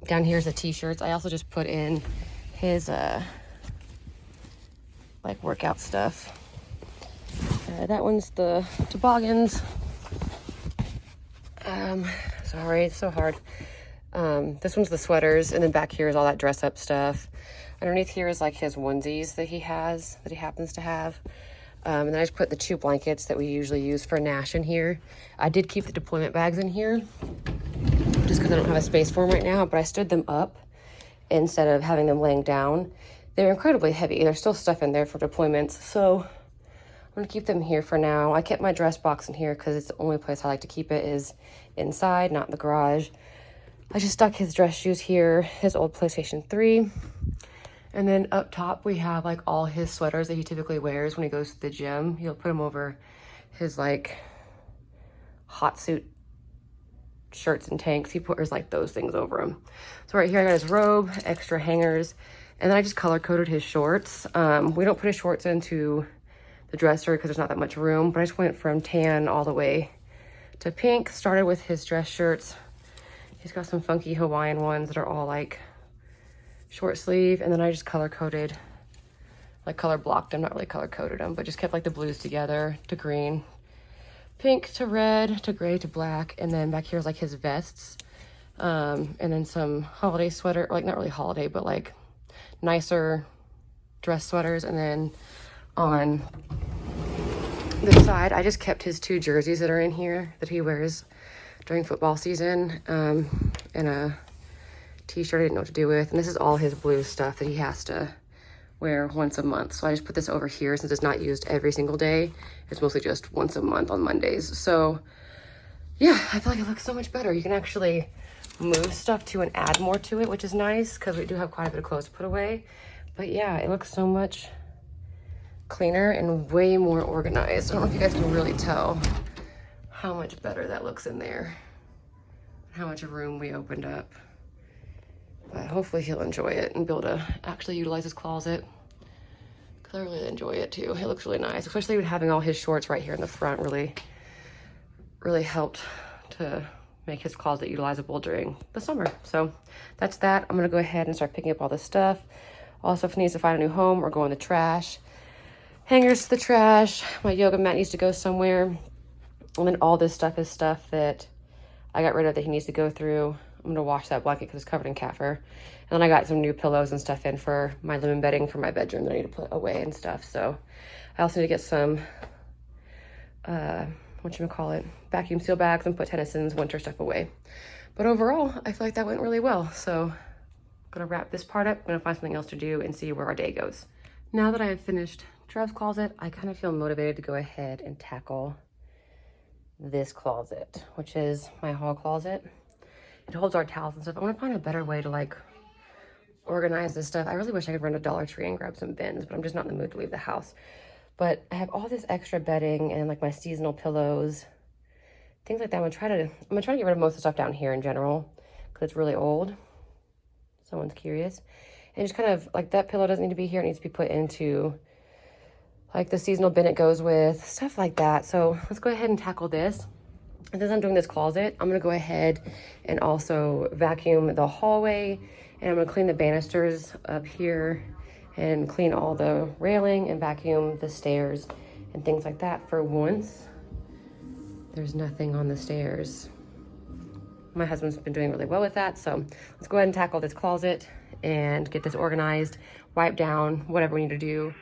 Down here's the t-shirts. I also just put in his like workout stuff. That one's the toboggans. Sorry, it's so hard. This one's the sweaters, and then back here is all that dress up stuff. Underneath here is like his onesies that he happens to have. And then I just put the 2 blankets that we usually use for Nash in here. I did keep the deployment bags in here, just because I don't have a space for them right now, but I stood them up instead of having them laying down. They're incredibly heavy. There's still stuff in there for deployments, so I'm gonna keep them here for now. I kept my dress box in here because it's the only place I like to keep it is inside, not in the garage. I just stuck his dress shoes here, his old PlayStation 3. And then up top, we have like all his sweaters that he typically wears when he goes to the gym. He'll put them over his like hot suit shirts and tanks. He wears like those things over them. So right here I got his robe, extra hangers, and then I just color coded his shorts. We don't put his shorts into the dresser because there's not that much room, but I just went from tan all the way to pink. Started with his dress shirts. He's got some funky Hawaiian ones that are all like short sleeve, and then I just color coded, like color blocked them, not really color coded them, but just kept like the blues together to green, pink to red to gray to black, and then back here is like his vests, and then some holiday sweater, like not really holiday, but like nicer dress sweaters. And then on this side, I just kept his 2 jerseys that are in here that he wears during football season, and a t-shirt I didn't know what to do with. And this is all his blue stuff that he has to wear once a month. So I just put this over here since it's not used every single day. It's mostly just once a month on Mondays. So yeah, I feel like it looks so much better. You can actually move stuff to and add more to it, which is nice because we do have quite a bit of clothes to put away. But yeah, it looks so much cleaner and way more organized. I don't know if you guys can really tell how much better that looks in there, how much room we opened up. But hopefully he'll enjoy it and be able to actually utilize his closet, because I really enjoy it too. It looks really nice, especially with having all his shorts right here in the front. Really helped to make his closet utilizable during the summer. So that's that. I'm gonna go ahead and start picking up all this stuff. Also, if he needs to find a new home or go in the trash, hangers to the trash. My yoga mat needs to go somewhere. And then all this stuff is stuff that I got rid of that he needs to go through. I'm gonna wash that blanket because it's covered in cat fur. And then I got some new pillows and stuff in for my linen bedding for my bedroom that I need to put away and stuff. So I also need to get some, vacuum seal bags and put Tennyson's winter stuff away. But overall, I feel like that went really well. So I'm gonna wrap this part up. I'm gonna find something else to do and see where our day goes. Now that I have finished Trev's closet, I kind of feel motivated to go ahead and tackle this closet, which is my hall closet. It holds our towels and stuff. I want to find a better way to like organize this stuff. I really wish I could run to Dollar Tree and grab some bins, but I'm just not in the mood to leave the house. But I have all this extra bedding and like my seasonal pillows, things like that. I'm gonna try to get rid of most of the stuff down here in general because it's really old. Someone's curious. And just kind of like that pillow doesn't need to be here. It needs to be put into like the seasonal bin it goes with, stuff like that. So let's go ahead and tackle this. And as I'm doing this closet, I'm gonna go ahead and also vacuum the hallway, and I'm gonna clean the banisters up here and clean all the railing and vacuum the stairs and things like that. For once, there's nothing on the stairs. My husband's been doing really well with that. So let's go ahead and tackle this closet and get this organized, wipe down, whatever we need to do.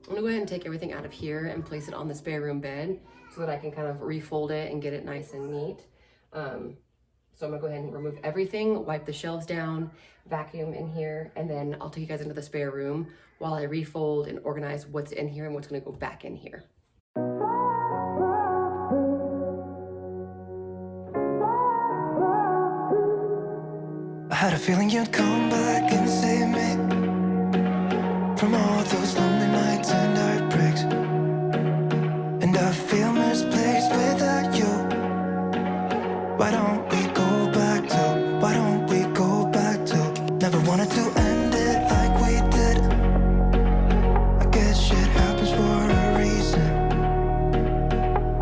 I'm gonna go ahead and take everything out of here and place it on the spare room bed so that I can kind of refold it and get it nice and neat. So I'm gonna go ahead and remove everything, wipe the shelves down, vacuum in here, and then I'll take you guys into the spare room while I refold and organize what's in here and what's gonna go back in here. I had a feeling you'd come back and save me from all those lonely nights and heartbreaks. And I feel misplaced without you. Why don't we go back to, why don't we go back to, never wanted to end it like we did. I guess shit happens for a reason,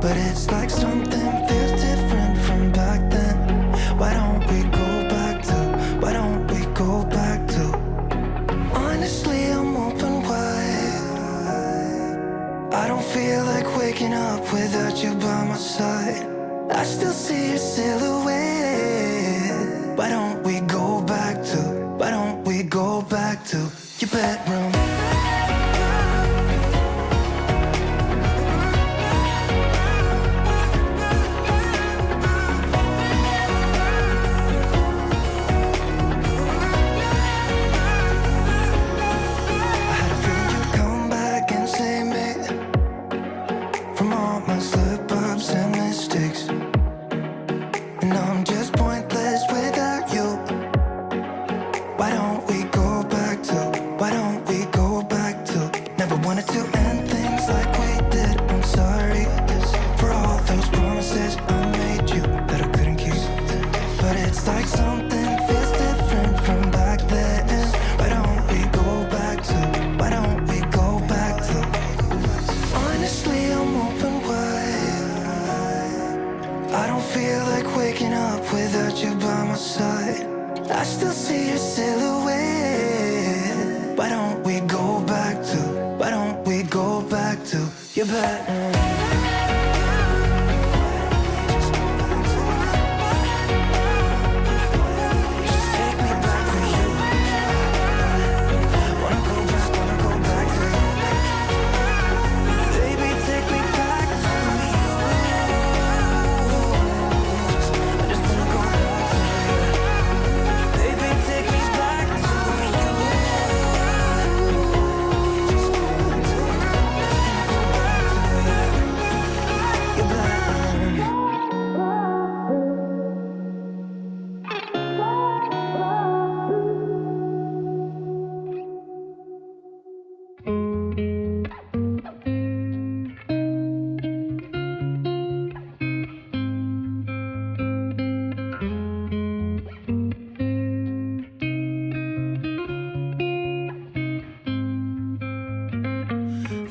but it's like something feels different from back then. Why don't we go back to, why don't we go back to, honestly I'm open wide. I don't feel like waking up without you by my side. I still see your silhouette. Why don't we go back to, why don't we go back to your bedroom? I had a feeling you'd come back and save me from all my slip-ups and mistakes. And I'm just pointless without you. Why don't we go back to, why don't we go back to, never wanted to end things like we did. I'm sorry for all those promises I made you that I couldn't keep, but it's like something feels different from back then. Why don't we go back to, why don't we go back to, honestly I'm open wide. I don't feel like waking up without you by my side. I still see your silhouette. Why don't we go back to, why don't we go back to your bedroom? Just take me back to you. Wanna go back to you. Baby, take me back to you. I just wanna go back to you. Baby, take me back to you. Your bedroom.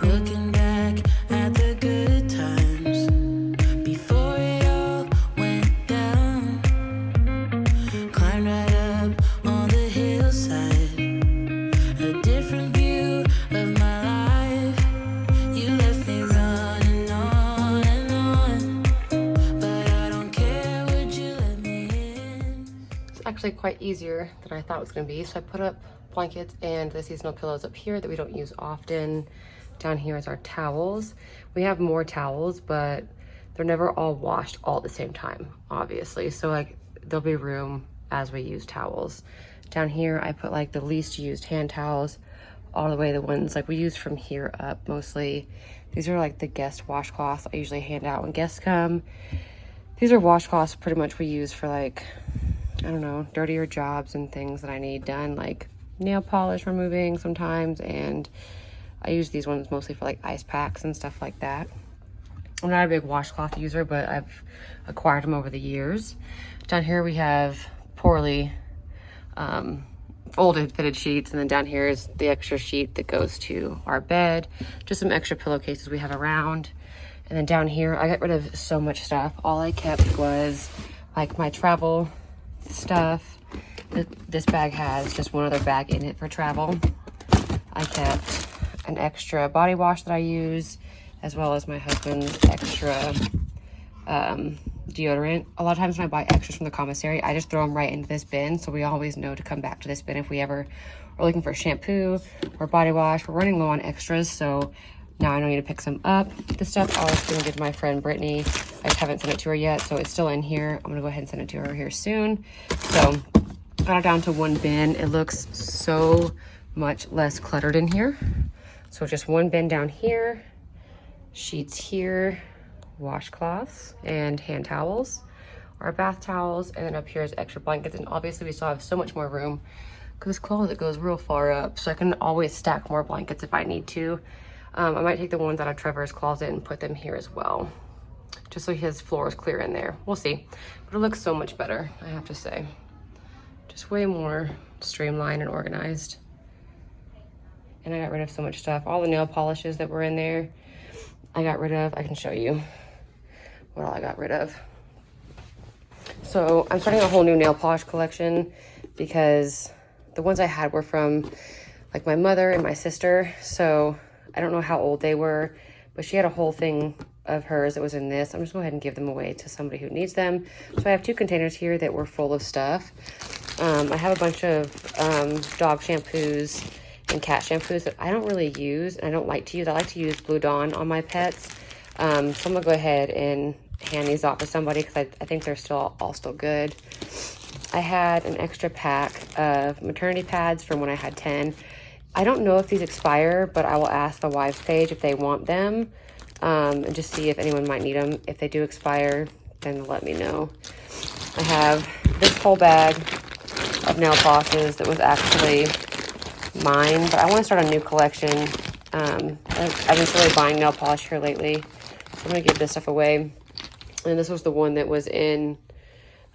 Looking back at the good times before it all went down. Climbed right up on the hillside, a different view of my life. You left me running on and on, but I don't care, would you let me in? It's actually quite easier than I thought it was gonna be. So I put up blankets and the seasonal pillows up here that we don't use often. Down here is our towels. We have more towels, but they're never all washed all at the same time, obviously. So like there'll be room as we use towels. Down here, I put like the least used hand towels, all the way the ones like we use from here up mostly. These are like the guest washcloths I usually hand out when guests come. These are washcloths pretty much we use for like I don't know, dirtier jobs and things that I need done, like nail polish removing sometimes, and I use these ones mostly for like ice packs and stuff like that. I'm not a big washcloth user, but I've acquired them over the years. Down here we have poorly folded fitted sheets, and then down here is the extra sheet that goes to our bed, just some extra pillowcases we have around. And then down here I got rid of so much stuff. All I kept was like my travel stuff. This bag has just one other bag in it for travel. I kept an extra body wash that I use, as well as my husband's extra deodorant. A lot of times when I buy extras from the commissary, I just throw them right into this bin, so we always know to come back to this bin if we ever are looking for shampoo or body wash. We're running low on extras, so now I know I need to pick some up. This stuff I was gonna give to my friend Brittany. I just haven't sent it to her yet, so it's still in here. I'm gonna go ahead and send it to her here soon. So got it down to one bin. It looks so much less cluttered in here. So just one bin down here, sheets here, washcloths and hand towels, our bath towels, and then up here is extra blankets. And obviously we still have so much more room because this closet goes real far up, so I can always stack more blankets if I need to. I might take the ones out of Trevor's closet and put them here as well, just so his floor is clear in there. We'll see, but it looks so much better, I have to say. Just way more streamlined and organized. And I got rid of so much stuff. All the nail polishes that were in there, I got rid of. I can show you what all I got rid of. So I'm starting a whole new nail polish collection because the ones I had were from like my mother and my sister. So I don't know how old they were, but she had a whole thing of hers that was in this. I'm just gonna go ahead and give them away to somebody who needs them. So I have 2 containers here that were full of stuff. I have a bunch of dog shampoos and cat shampoos that I don't really use and I don't like to use. I like to use Blue Dawn on my pets. So I'm gonna go ahead and hand these off to somebody because I think they're all still good. I had an extra pack of maternity pads from when I had 10. I don't know if these expire, but I will ask the wives page if they want them, and just see if anyone might need them. If they do expire, then let me know. I have this whole bag of nail polishes that was actually mine, but I want to start a new collection. I've been really buying nail polish here lately, so I'm going to give this stuff away. And this was the one that was in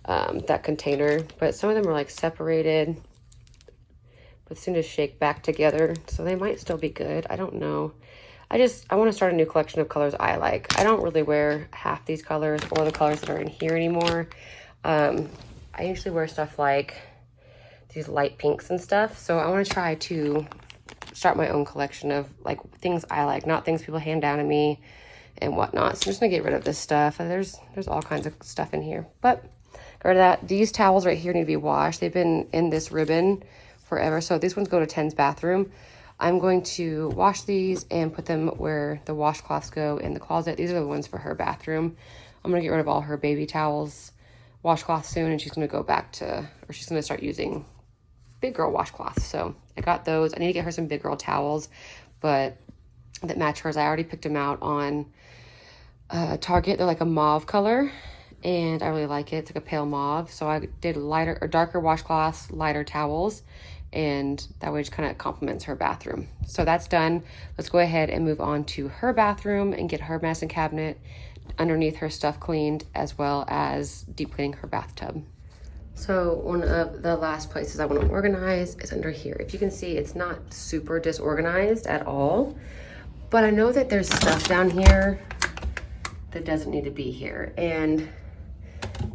that container, but some of them are like separated, but seem to shake back together, so they might still be good. I don't know. I want to start a new collection of colors I like. I don't really wear half these colors or the colors that are in here anymore. I usually wear stuff like these light pinks and stuff, so I want to try to start my own collection of like things I like, not things people hand down to me and whatnot. So I'm just gonna get rid of this stuff. There's all kinds of stuff in here, but get rid of that. These towels right here need to be washed. They've been in this ribbon forever, so these ones go to Ten's bathroom. I'm going to wash these and put them where the washcloths go in the closet. These are the ones for her bathroom. I'm gonna get rid of all her baby towels, washcloths soon, and she's gonna go back to, or she's gonna start using big girl washcloths. So I got those. I need to get her some big girl towels, but that match hers. I already picked them out on Target. They're like a mauve color, and I really like it. It's like a pale mauve. So I did lighter or darker washcloths, lighter towels, and that way just kind of complements her bathroom. So that's done. Let's go ahead and move on to her bathroom and get her medicine cabinet underneath her stuff cleaned, as well as deep cleaning her bathtub. So one of the last places I want to organize is under here. If you can see, it's not super disorganized at all, but I know that there's stuff down here that doesn't need to be here. And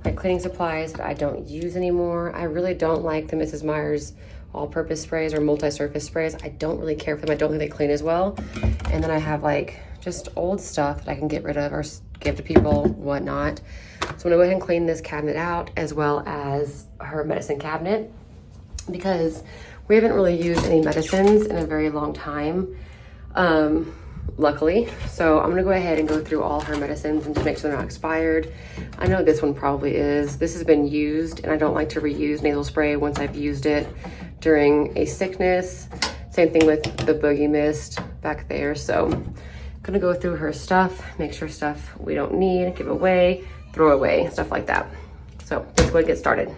like cleaning supplies that I don't use anymore. I really don't like the Mrs. Meyers all-purpose sprays or multi-surface sprays. I don't really care for them. I don't think they clean as well. And then I have like just old stuff that I can get rid of or give to people, whatnot. So I'm gonna go ahead and clean this cabinet out, as well as her medicine cabinet, because we haven't really used any medicines in a very long time, luckily. So I'm gonna go ahead and go through all her medicines and to make sure they're not expired. I know this one probably is. This has been used, and I don't like to reuse nasal spray once I've used it during a sickness. Same thing with the boogie mist back there. So I'm gonna go through her stuff, make sure stuff we don't need, give away, throw away, stuff like that. So let's go and get started.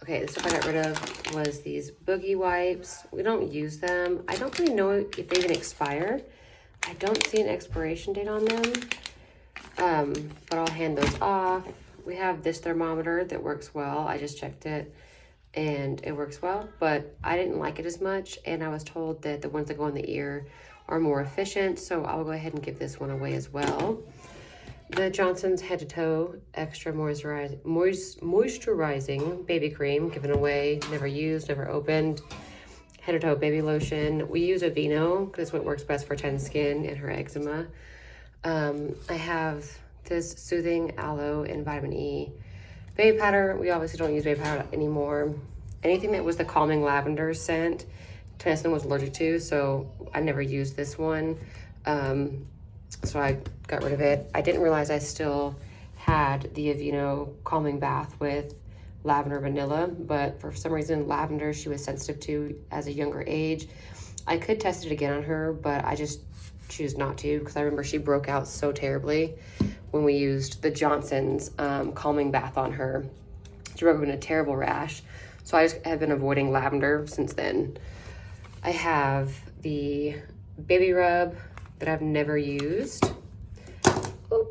Okay, the stuff I got rid of was these boogie wipes. We don't use them. I don't really know if they even expire. I don't see an expiration date on them, but I'll hand those off. We have this thermometer that works well. I just checked it and it works well, but I didn't like it as much, and I was told that the ones that go in the ear are more efficient, so I'll go ahead and give this one away as well. The Johnson's Head to Toe Extra Moisturizing Baby Cream, given away, never used, never opened. Head to Toe Baby Lotion. We use Aveeno because it's what works best for Ten's skin and her eczema. I have this Soothing Aloe and Vitamin E baby powder. We obviously don't use baby powder anymore. Anything that was the calming lavender scent, Tennyson was allergic to, so I never used this one. So I got rid of it. I didn't realize I still had the Aveeno calming bath with lavender vanilla, but for some reason lavender she was sensitive to as a younger age. I could test it again on her, but I just choose not to because I remember she broke out so terribly when we used the Johnson's calming bath on her. She broke out in a terrible rash. So I just have been avoiding lavender since then. I have the baby rub that I've never used. Oh,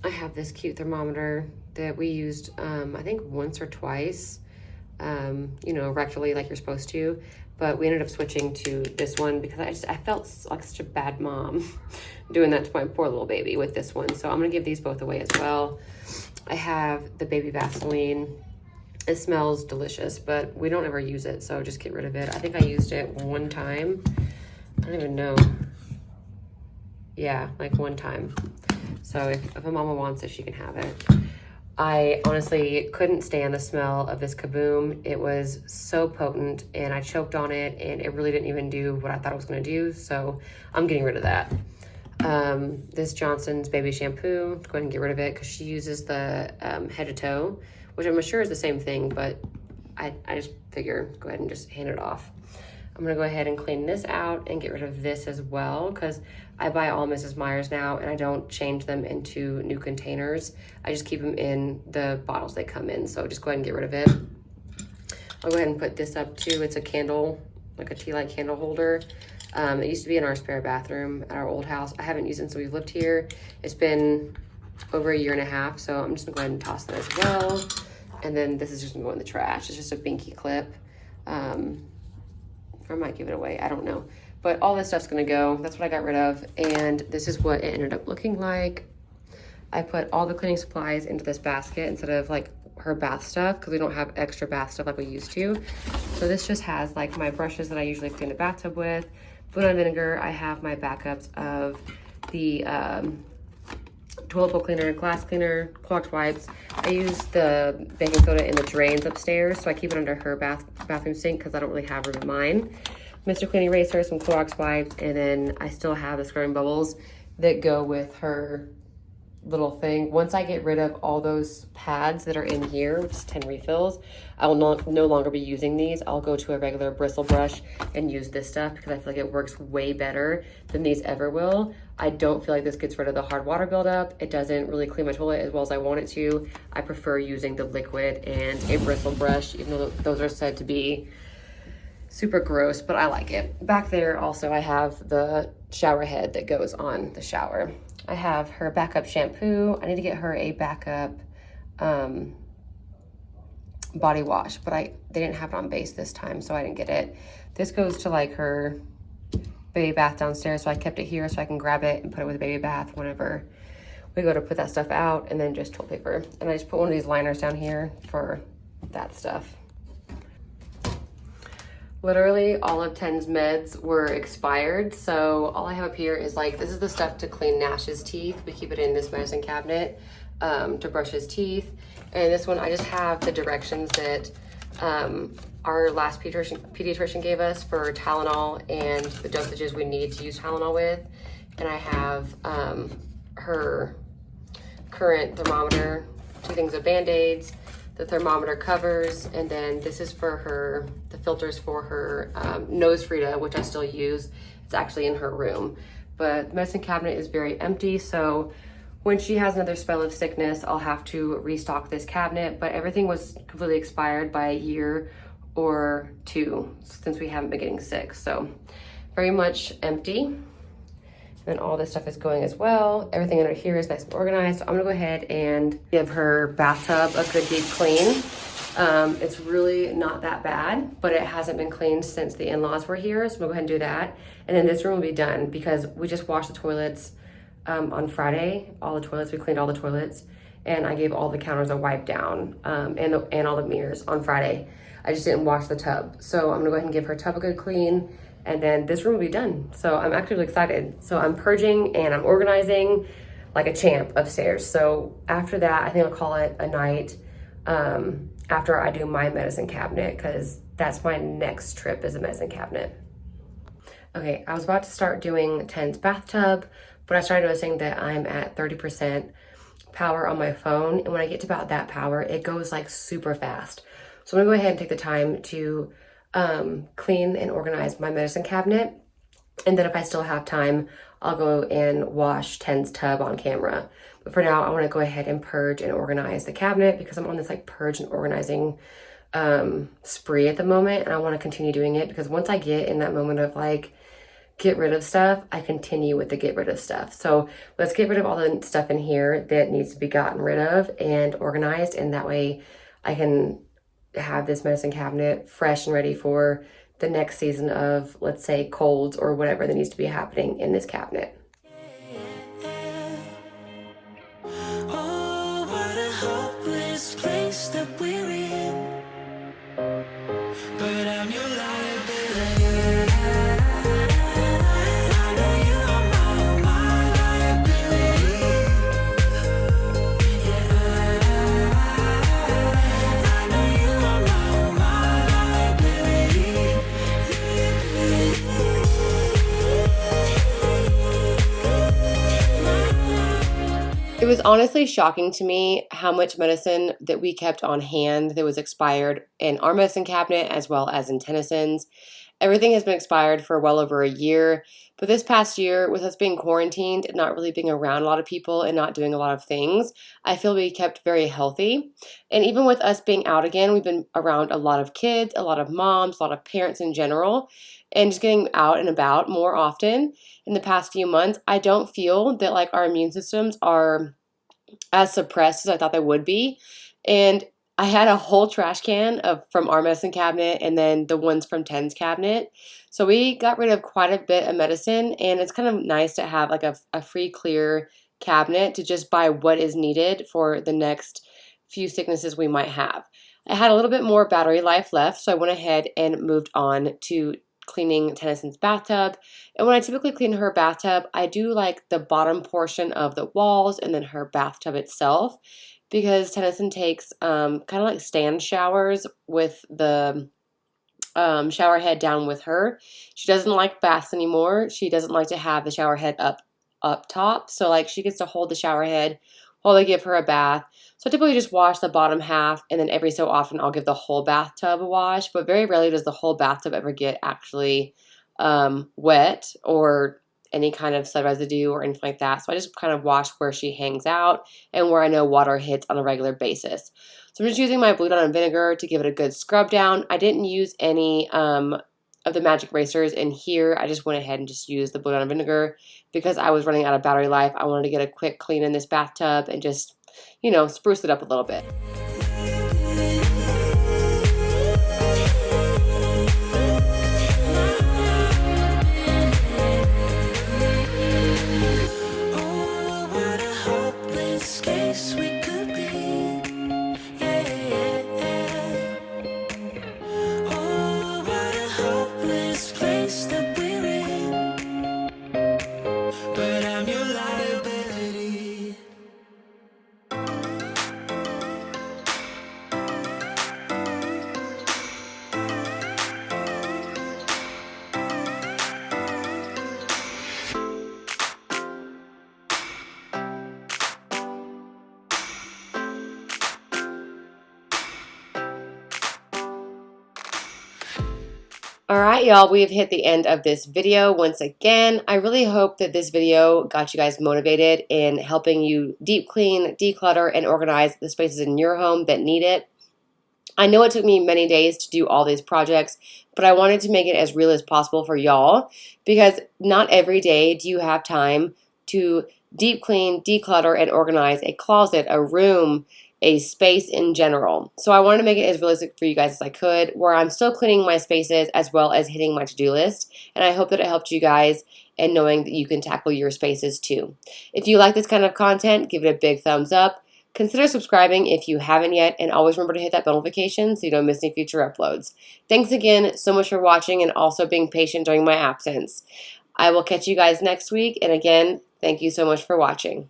I have this cute thermometer that we used, I think once or twice, you know, rectally like you're supposed to, but we ended up switching to this one because I felt like such a bad mom doing that to my poor little baby with this one. So I'm gonna give these both away as well. I have the baby Vaseline. It smells delicious, but we don't ever use it, so just get rid of it. I think I used it one time. I don't even know. Yeah, like one time. So if a mama wants it, she can have it. I honestly couldn't stand the smell of this Kaboom. It was so potent and I choked on it and it really didn't even do what I thought it was gonna do. So I'm getting rid of that. This Johnson's baby shampoo, go ahead and get rid of it because she uses the head to toe, which I'm sure is the same thing, but I just figure go ahead and just hand it off. I'm gonna go ahead and clean this out and get rid of this as well because I buy all Mrs. Meyers now and I don't change them into new containers. I just keep them in the bottles they come in. So just go ahead and get rid of it. I'll go ahead and put this up too. It's a candle, like a tea light candle holder. It used to be in our spare bathroom at our old house. I haven't used it since we've lived here. It's been over 1.5 years, so I'm just gonna go ahead and toss that as well. And then this is just gonna go in the trash. It's just a binky clip. I might give it away, I don't know. But all this stuff's gonna go. That's what I got rid of. And this is what it ended up looking like. I put all the cleaning supplies into this basket instead of like her bath stuff because we don't have extra bath stuff like we used to. So this just has like my brushes that I usually clean the bathtub with. Food on vinegar, I have my backups of the toilet bowl cleaner, glass cleaner, Clorox wipes. I use the baking soda in the drains upstairs, so I keep it under her bathroom sink because I don't really have room in mine. Mr. Clean Eraser, some Clorox wipes, and then I still have the scrubbing bubbles that go with her little thing. Once I get rid of all those pads that are in here, which is 10 refills, I will no longer be using these. I'll go to a regular bristle brush and use this stuff because I feel like it works way better than these ever will. I don't feel like this gets rid of the hard water buildup. It doesn't really clean my toilet as well as I want it to. I prefer using the liquid and a bristle brush, even though those are said to be super gross, but I like it. Back there also I have the shower head that goes on the shower. I have her backup shampoo. I need to get her a backup body wash, but they didn't have it on base this time, so I didn't get it. This goes to like her baby bath downstairs, so I kept it here so I can grab it and put it with a baby bath whenever we go to put that stuff out, and then just toilet paper. And I just put one of these liners down here for that stuff. Literally all of Ten's meds were expired, so all I have up here is like, this is the stuff to clean Nash's teeth. We keep it in this medicine cabinet to brush his teeth. And this one, I just have the directions that our last pediatrician gave us for Tylenol and the dosages we need to use Tylenol with. And I have her current thermometer, 2 things of Band-Aids, the thermometer covers, and then this is for her, the filters for her nose Frida, which I still use. It's actually in her room. But the medicine cabinet is very empty, so when she has another spell of sickness, I'll have to restock this cabinet, but everything was completely expired by a year or two since we haven't been getting sick. So very much empty. And then all this stuff is going as well. Everything under here is nice and organized. So I'm gonna go ahead and give her bathtub a good deep clean. It's really not that bad, but it hasn't been cleaned since the in-laws were here. So I'm gonna go ahead and do that. And then this room will be done because we just washed the toilets on Friday. All the toilets, we cleaned all the toilets, and I gave all the counters a wipe down and all the mirrors on Friday. I just didn't wash the tub. So I'm gonna go ahead and give her tub a good clean, and then this room will be done. So I'm actually really excited. So I'm purging and I'm organizing like a champ upstairs. So after that, I think I'll call it a night after I do my medicine cabinet, because that's my next trip is a medicine cabinet. Okay, I was about to start doing Ten's bathtub, but I started noticing that I'm at 30% power on my phone. And when I get to about that power, it goes like super fast. So I'm gonna go ahead and take the time to clean and organize my medicine cabinet. And then if I still have time, I'll go and wash Ten's tub on camera. But for now, I wanna go ahead and purge and organize the cabinet because I'm on this like purge and organizing spree at the moment. And I wanna continue doing it because once I get in that moment of like, get rid of stuff, I continue with the get rid of stuff. So let's get rid of all the stuff in here that needs to be gotten rid of and organized. And that way I can have this medicine cabinet fresh and ready for the next season of, let's say, colds or whatever that needs to be happening in this cabinet. Oh, what a hopeless place that we're in. But I'm your liability. I know you are my liability. Yeah, I know you are my liability. It was honestly shocking to me how much medicine that we kept on hand that was expired in our medicine cabinet as well as in Tennyson's. Everything has been expired for well over a year, but this past year, with us being quarantined and not really being around a lot of people and not doing a lot of things, I feel we kept very healthy. And even with us being out again, we've been around a lot of kids, a lot of moms, a lot of parents in general, and just getting out and about more often in the past few months. I don't feel that like our immune systems are as suppressed as I thought they would be. And I had a whole trash can from our medicine cabinet and then the ones from Ten's cabinet. So we got rid of quite a bit of medicine, and it's kind of nice to have like a free clear cabinet to just buy what is needed for the next few sicknesses we might have. I had a little bit more battery life left, so I went ahead and moved on to cleaning Tennyson's bathtub. And when I typically clean her bathtub, I do like the bottom portion of the walls and then her bathtub itself, because Tennyson takes kind of like stand showers with the shower head down with her. She doesn't like baths anymore. She doesn't like to have the shower head up top. So like she gets to hold the shower head while they give her a bath. So I typically just wash the bottom half, and then every so often I'll give the whole bathtub a wash, but very rarely does the whole bathtub ever get actually wet or any kind of sud residue or anything like that. So I just kind of wash where she hangs out and where I know water hits on a regular basis. So I'm just using my Blue Dawn vinegar to give it a good scrub down. I didn't use any of the magic erasers in here. I just went ahead and just used the Blue Dawn vinegar because I was running out of battery life. I wanted to get a quick clean in this bathtub and just, you know, spruce it up a little bit. Oh, what a hopeless case we could be. Yeah. Oh, what a hopeless place that we're in. But I'm your liability. All right, y'all, we have hit the end of this video once again. I really hope that this video got you guys motivated in helping you deep clean, declutter, and organize the spaces in your home that need it. I know it took me many days to do all these projects, but I wanted to make it as real as possible for y'all because not every day do you have time to deep clean, declutter, and organize a closet, a room, a space in general. So I wanted to make it as realistic for you guys as I could, where I'm still cleaning my spaces as well as hitting my to-do list. And I hope that it helped you guys in knowing that you can tackle your spaces too. If you like this kind of content, give it a big thumbs up. Consider subscribing if you haven't yet, and always remember to hit that bell notification so you don't miss any future uploads. Thanks again so much for watching and also being patient during my absence. I will catch you guys next week, and again, thank you so much for watching.